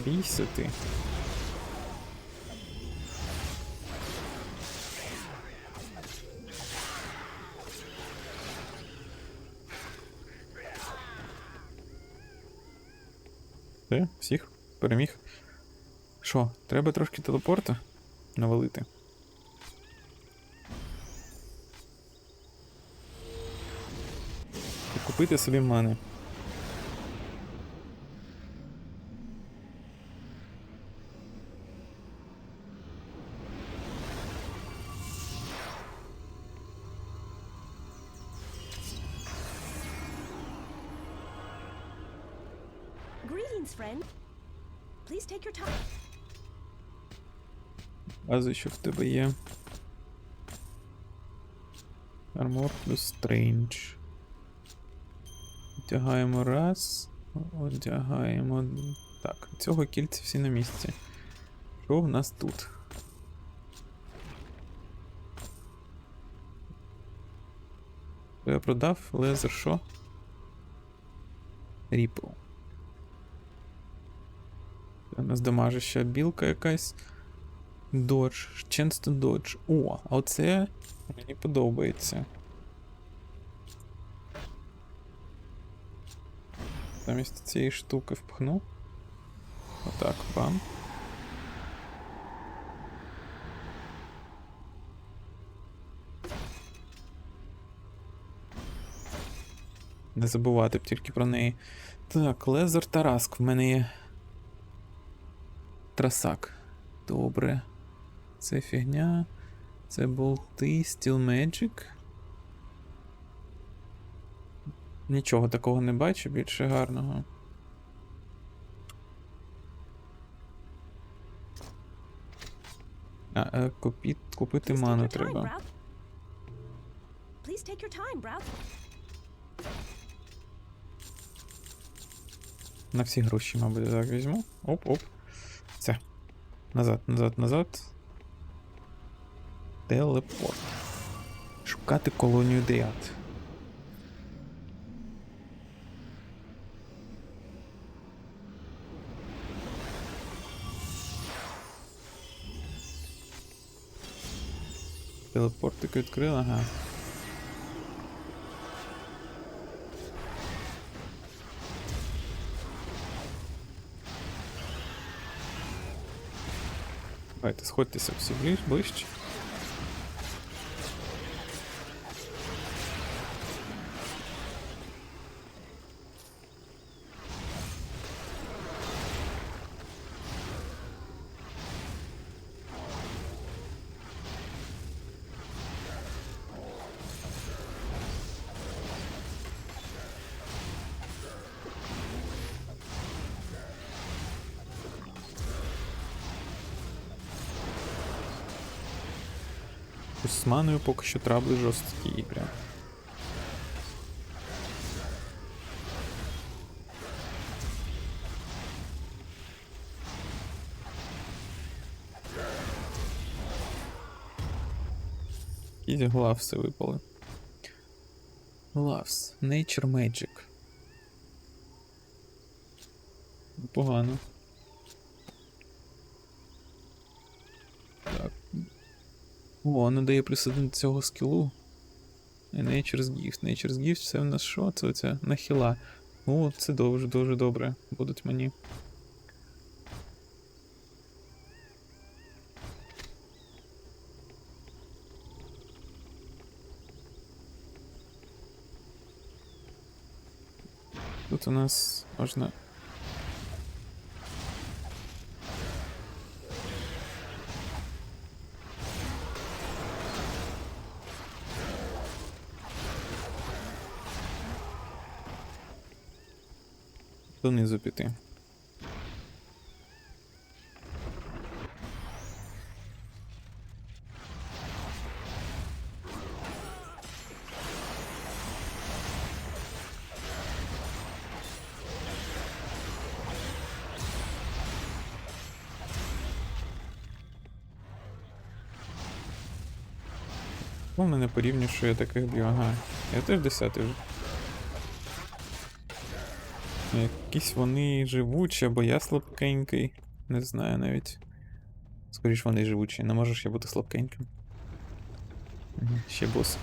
Бійся ти. Все, всіх переміг. Що, треба трошки телепорта навалити? І купити собі мани. Greetings, friend. Please take your time. А за що в тебе є? Армор плюс стрейндж. Одягаємо раз. Одягаємо. Так, цього кільця всі на місці. Що в нас тут? Я продав лезер, що? Ріпл. У нас дамажища білка якась. Додж. Chance to dodge. О, а оце мені подобається. Замість цієї штуки впхну. Отак, бам. Не забувати б тільки про неї. Так, Лезер Тараск в мене є. Трасак. Добре. Це фігня. Це болти, Steel Magic. Нічого такого не бачу, більше гарного. Купити ману треба. Please take your time, browser. На всі гроші, мабуть, так візьму. Оп-оп. Все. Назад, назад, назад. Телепорт. Шукати колонію Дріад. Телепортик відкрили, ага. Давайте, сходьтеся всі ближче. Ось з маною поки що трабли жорсткі прям. Якісь главси випали. Главс. Nature Magic. Погано. Так. О, надає плюс 1 до цього скілу. Nature's Gift. Nature's Gift, це в нас що? Це оця нахила. О, це дуже добре. Будуть мені. Тут у нас можна. Донизу піти. У мене порівнює, що я таких б'ю. Ага, я теж 10-й вже. Якісь вони живучі, або я слабкенький. Не знаю навіть. Скоріше вони живучі, не можеш я бути слабкеньким. Ще босик.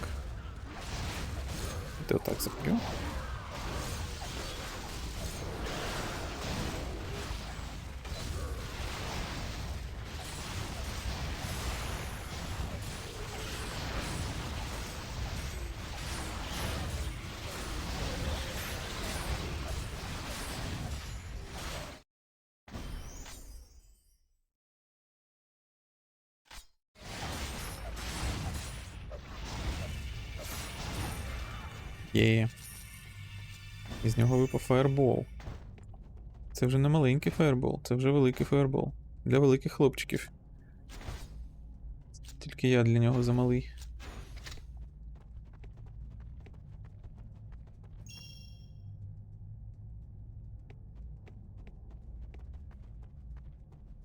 Ти отак закрив. Є. Із нього випав фаербол. Це вже не маленький фаербол, це вже великий фаербол. Для великих хлопчиків. Тільки я для нього замалий.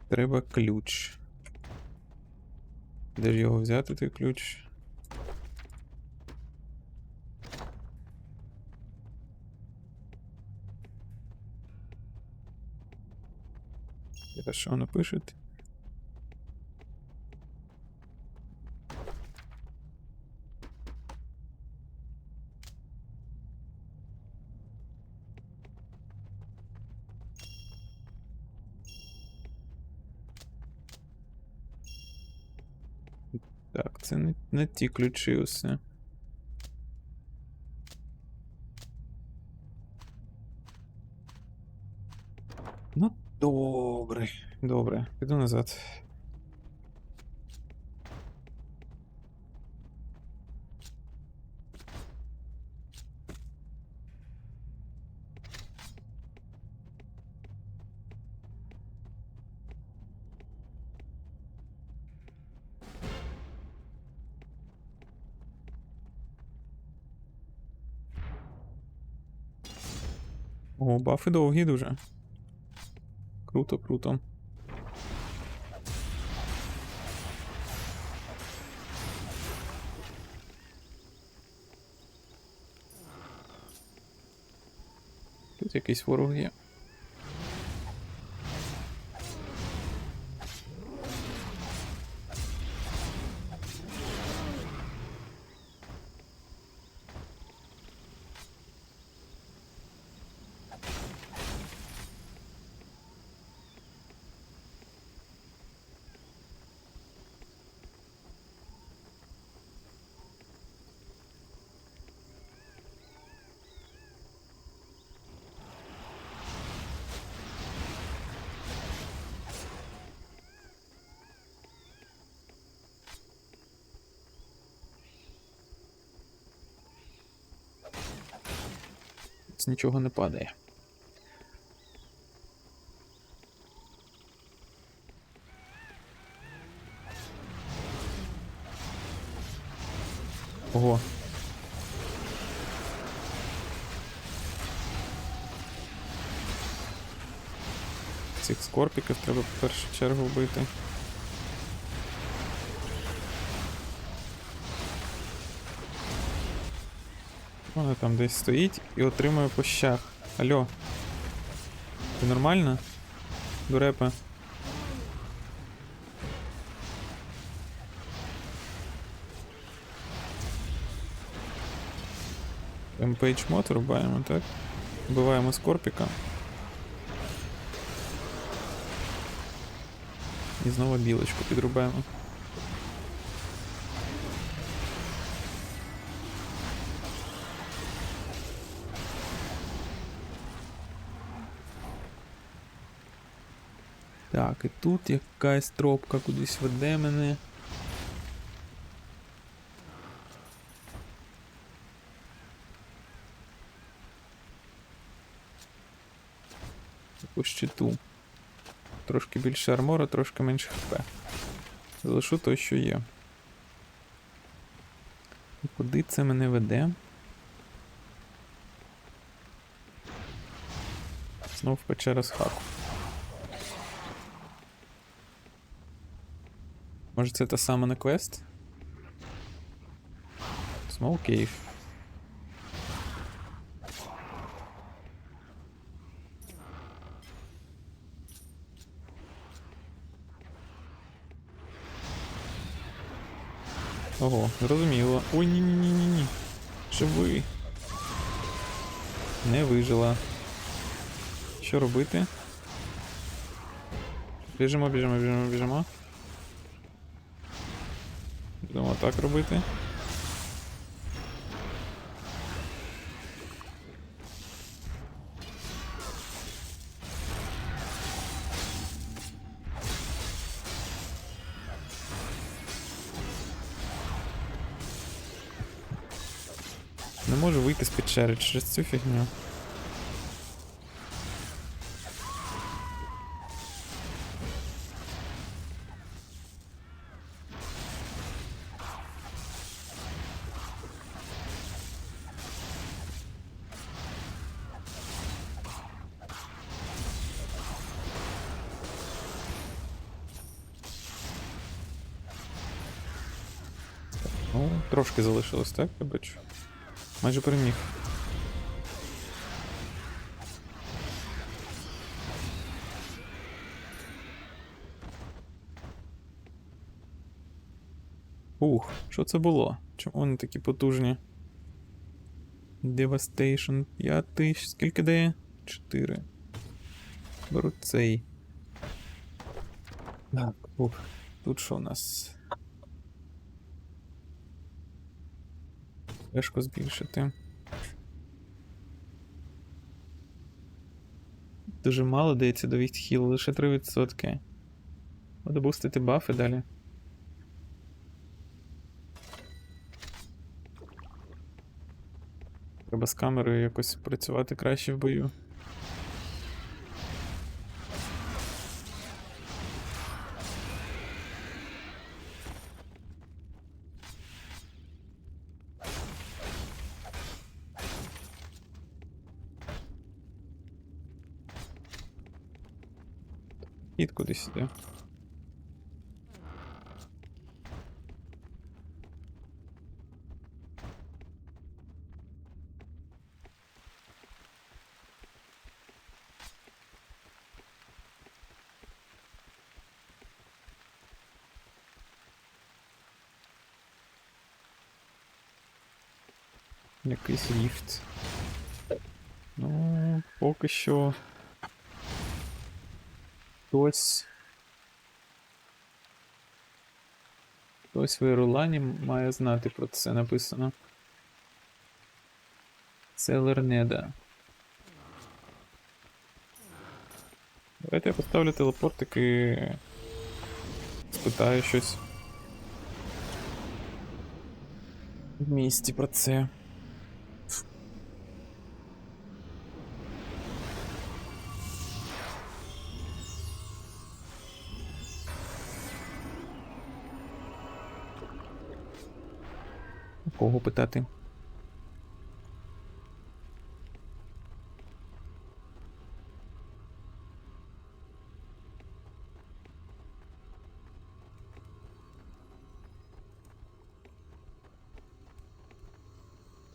Треба ключ. Де ж його взяти, той ключ? Що воно пише? Так, це не ті ключі усе. Ну, добре. Добре, піду назад. О, бафи довгі дуже. Круто, круто. Тут якийсь ворог є. Щось нічого не падає. Ого. Цих скорпіків треба в першу чергу вбити. Вона там десь стоїть і отримує по щах. Алло. Ти нормально? Дурепа. Mpage мод рубаємо, так? Вбиваємо скорпіка. І знову білочку підрубаємо. Так, і тут якась тропка кудись веде мене. По щиту. Трошки більше армора, трошки менше хп. Залишу то, що є. І куди це мене веде? Знов печера з хаку. Може це та сама на квест? Small Cave. Ого, зрозуміло. Ой, ні-ні-ні-ні. Живи. Не вижила. Що робити? Біжимо, біжимо, біжимо, біжимо. Будемо так робити. Не можу вийти з печери через цю фігню. Ну, трошки залишилось, так, я бачу. Майже переміг. Ух, що це було? Чому вони такі потужні? Devastation 5000. Скільки дає? 4. Беру цей. Так, ух. Тут що у нас? Пешку збільшити. Дуже мало дається до відхилу, лише 3%. Буду бустити бафи далі. Треба з камерою якось працювати краще в бою. Хід кудись іде. Якийсь ліфт. Ну, поки що. Хтось в Ірулані має знати про це, написано. Це Лернеда. Давайте я поставлю телепортик і спитаю щось в місті про це. Кого питати?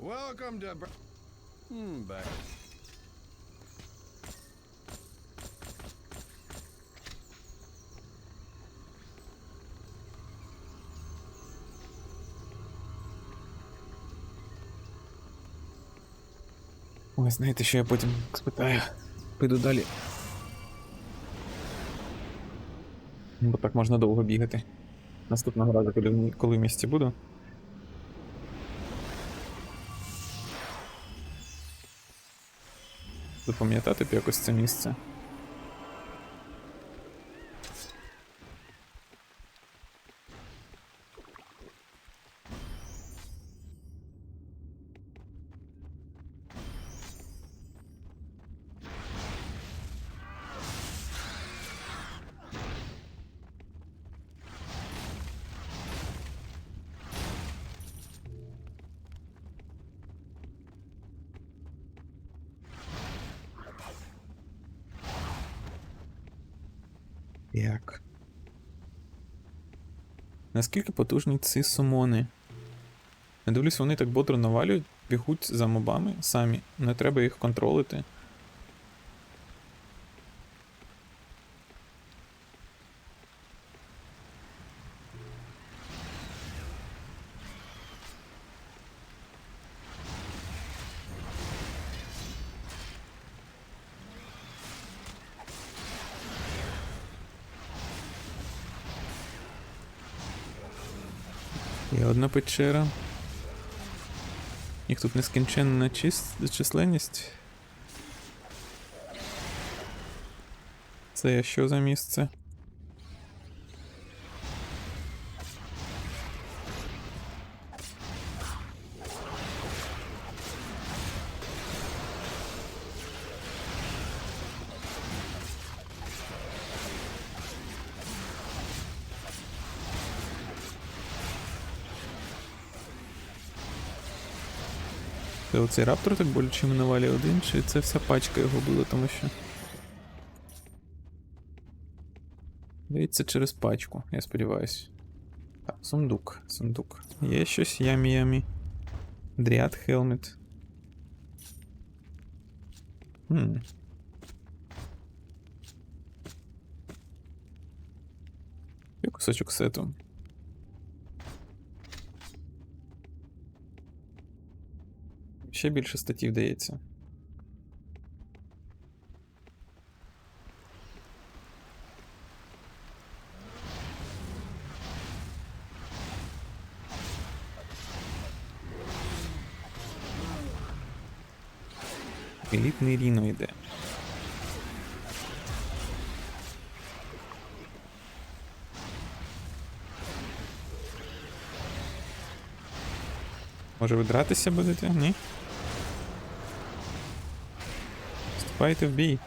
Welcome to. Back. Ой, знаєте, що я потім спитаю. Піду далі. Бо так можна довго бігати. Наступного разу, коли в місті буду. Запам'ятати б якось це місце. Як? Наскільки потужні ці сумони? Я дивлюсь, вони так бодро навалюють, бігуть за мобами самі. Не треба їх контролити. Є одна печера. Їх тут нескінченна численність. Це що за місце? Це оцей раптор так боляче навалює один, чи це вся пачка його була, тому що... Дивіться через пачку, я сподіваюсь. Так, сундук, сундук. Є щось ямі-ямі. Дріад Хелмет. Є кусочок сету. Ще більше статів дається. Елітний Ріно йде. Може ви дратися будете? Ні? Вступайте в бій.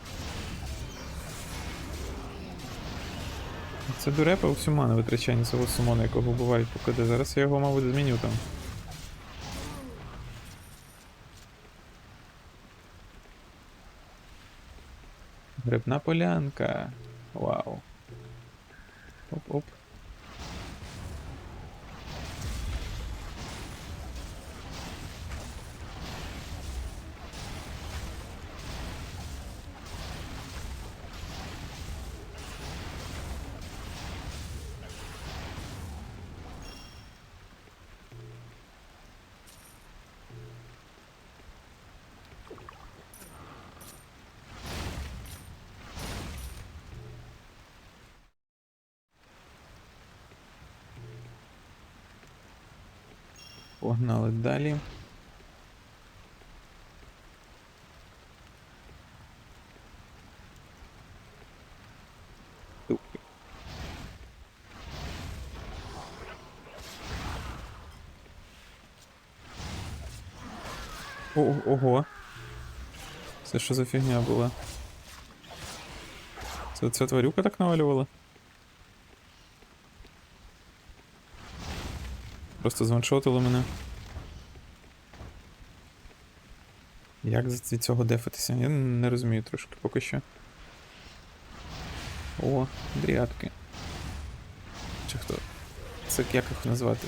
Це дурепа всю ману витрачання цього сумона, якого бувають покиде. Зараз я його, мабуть, зміню там. Грибна полянка. Вау. Оп-оп. Погнали далі. Ого. Це що за фігня була? Це ця тварюка так навалювала? Просто званшотили мене. Як від цього дефатися? Я не розумію трошки поки що. О, дріадки. Чи хто? Це як їх назвати?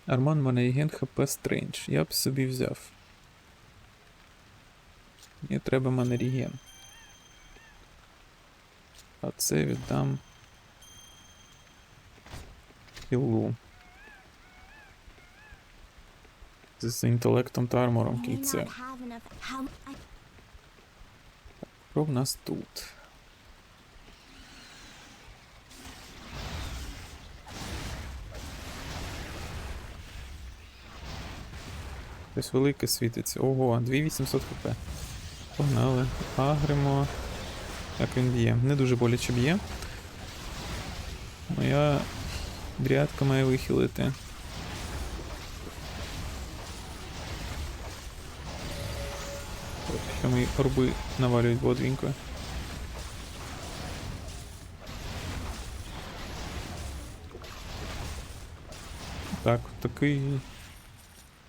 Арман Манейген ХП Стрендж. Я б собі взяв. Мені треба манеріген. А це віддам Іллу. З інтелектом та армором кільце. Що в нас тут? Щось велике світиться. Ого, 2800 хп. Погнали. Агримо. Як він б'є? Не дуже боляче б'є. Моя дріадка має вихилити. Що мої орби навалюють бодренько. Так, такий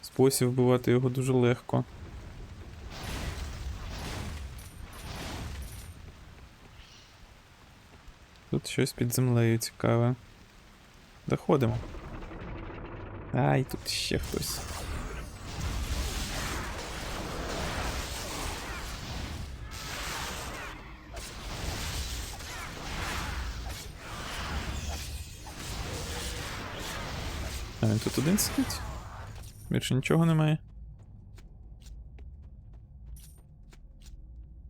спосіб вбивати його дуже легко. Тут щось під землею цікаве. Доходимо. Ай, тут ще хтось. А він тут один сидить? Більше нічого немає.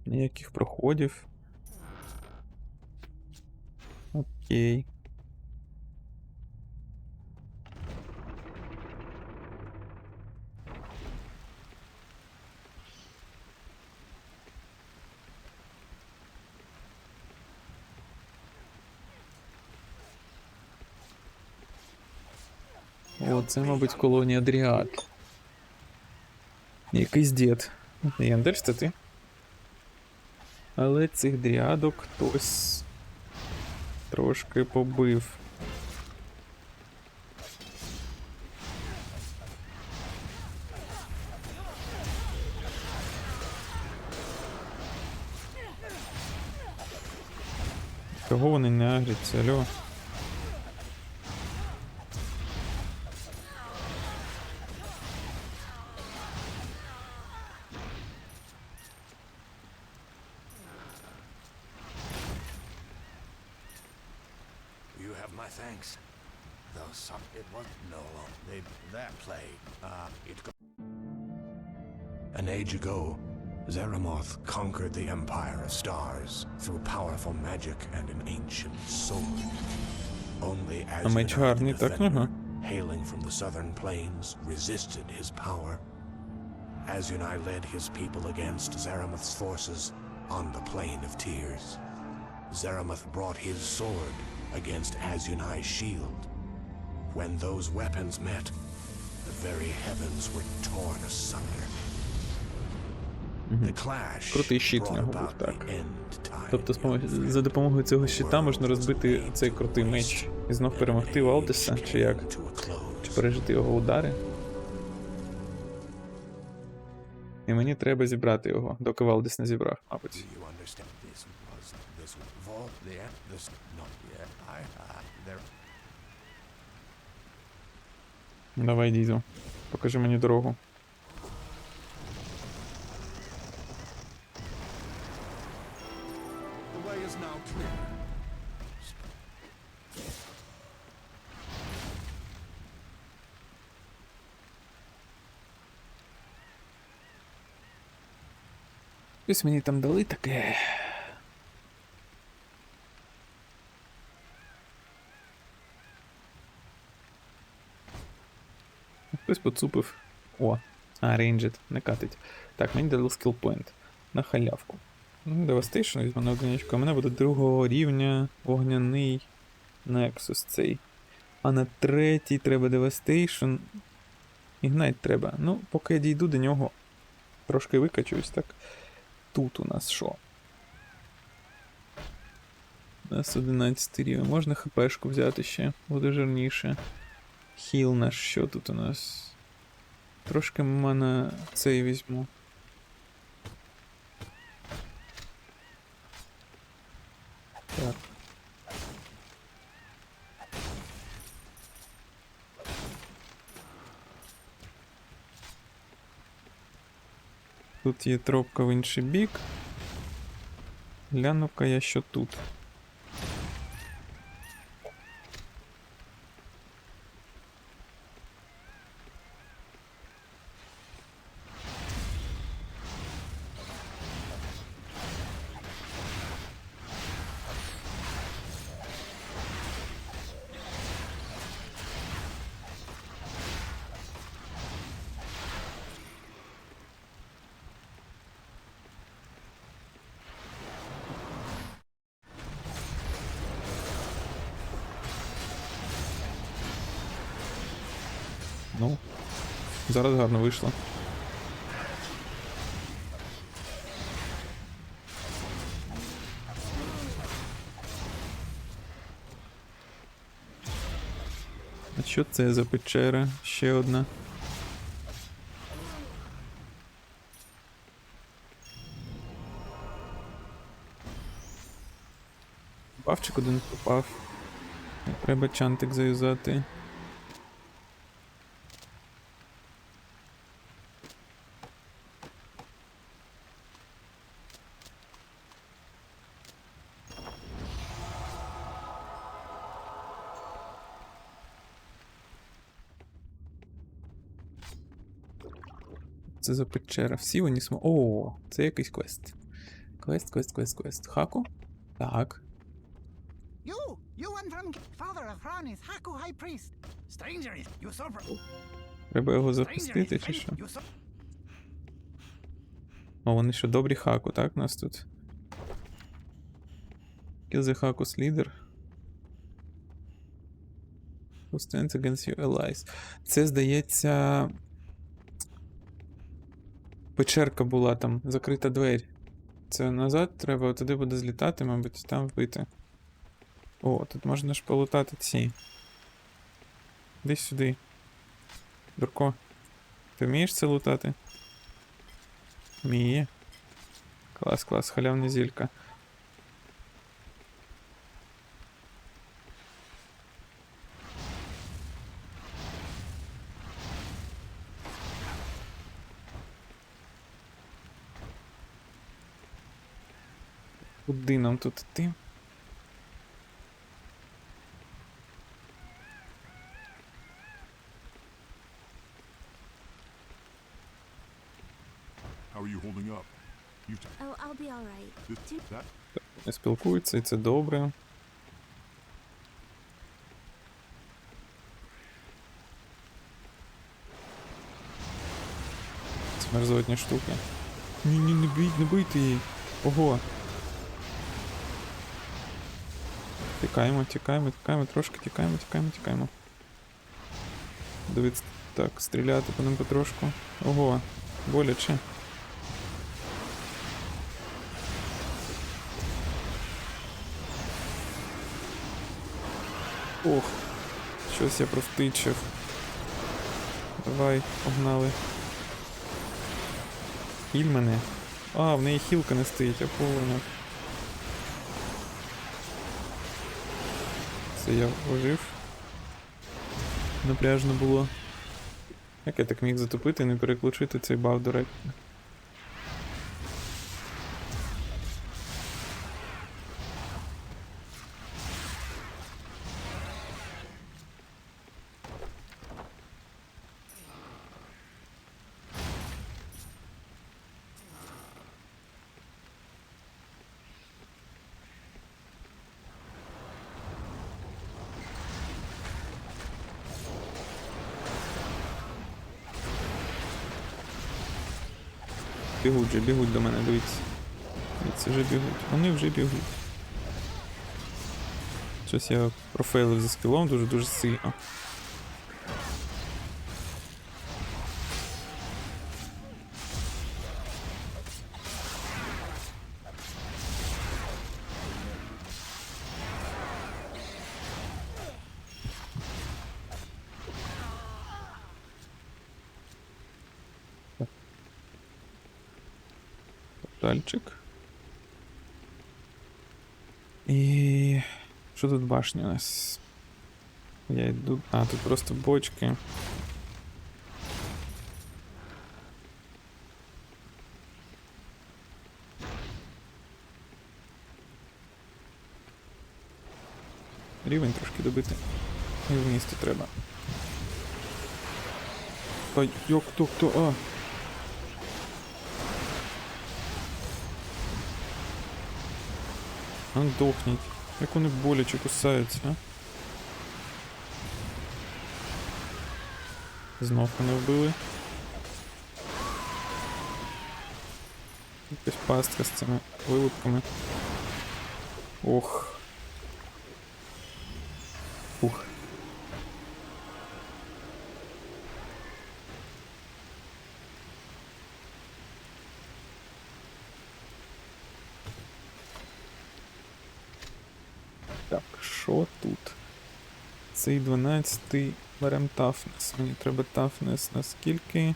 Ніяких проходів. Окей. О, це, мабуть, колонія дріад. Якийсь дід. Яндель, це ти? Але цих дріадок хтось трошки побив. Кого вони не агряться, алло? You have my thanks. Though some it was no they that play. It An age ago, Zeramoth conquered the Empire of Stars through powerful magic and an ancient sword. Only А меч гарний, the так? defender, hailing from the southern plains, resisted his power. Azunai led his people against Zeramoth's forces on the Plain of Tears. Zeramoth brought his sword against Azunai's shield. When those weapons met, the very heavens were torn asunder. The clash Крутий щит в brought нього був, about так. the end time. Тобто за допомогою цього щита можна розбити цей крутий меч і знов перемогти Валдеса, чи як? Чи пережити його удари? І мені треба зібрати його, доки Валдес не зібрав, мабуть. Do you understand? This vault there, this not yet. There. Давай, дізу. Покажи мені дорогу. The way is now clear. Щось мені там дали таке. Хтось поцупив. О, рейнджет, не катить. Так, мені дали скілпоінт. На халявку. Devastation візьму на одиничку. У мене буде 2-го рівня вогняний Nexus цей. А на 3-й треба Devastation. Ignite треба. Ну, поки я дійду до нього, трошки викачуюсь, так. Тут у нас що? У нас 11 рівень. Можна хпшку взяти ще, буде жирніше. Хіл наш, що тут у нас? Трошки мана цей візьму. Так. Тут є тропка в інший бік. Гляну-ка я, що тут. Ну, зараз гарно вийшло. А що це за печера? Ще одна. Бавчик один попав. Треба чантик заюзати. Це за печера. Всі вони смо... О, це якийсь квест. Квест. Хаку? Так. You went from Father of Thrawn is Haku High Priest. Stranger is usurper. Треба його Stranger запустити, is чи що? usurper. О, вони що, добрі хаку, так, у нас тут? Kill the Hakus leader. Who stands against your allies? Це, здається... Печерка була там, закрита двері. Це назад треба, туди буде злітати, мабуть, там вбити. О, тут можна ж полутати ці. Іди сюди. Дурко. Ти вмієш це лутати? Вміє. Клас, халявна зілька. Куди нам тут йти? How are you holding up? You Oh, I'll be alright. that Не спілкуються, і це добре. Це мерзотні штуки. Ні, не бийте її. Ого. Тікаємо, трошки тікаємо. Дивіться, так, стріляти по ним потрошку. Ого, боляче. Ох, щось я провтичив. Давай, погнали. Хіль мене. А, в неї хілка не стоїть, а повна. Це я ожив. Напряжно було. Як я так міг затопити і не переключити цей баф директно? Бігуть до мене, дивіться. Звідси вже бігуть. Вони вже бігуть. Щось я профейлив зі скілом дуже-дуже сильно. Портальчик. І... Що тут башня у нас? Я йду... А, тут просто бочки. Рівень трошки добити. І в місто треба. Та йок, хто? А! А, дохніть. Як вони боляче кусаються, а? Знов мене вбили. Якась пастка з цими вилупками. Ох. Ух. Так, що тут? Цей 12-й берем тафнес. Мені треба тафнес на скільки?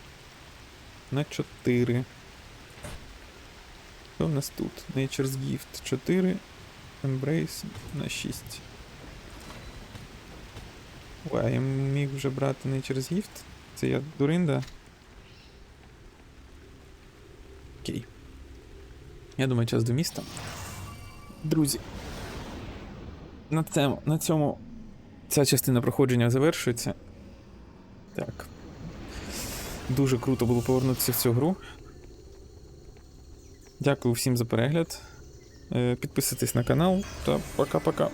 На 4. Що в нас тут? Nature's Gift 4. Embrace на 6. Ой, а я міг вже брати Nature's Gift? Це я дуринда? Окей. Я думаю, час до міста. Друзі. На цьому ця частина проходження завершується. Так. Дуже круто було повернутися в цю гру. Дякую всім за перегляд. Підписуйтесь на канал та пока-пока.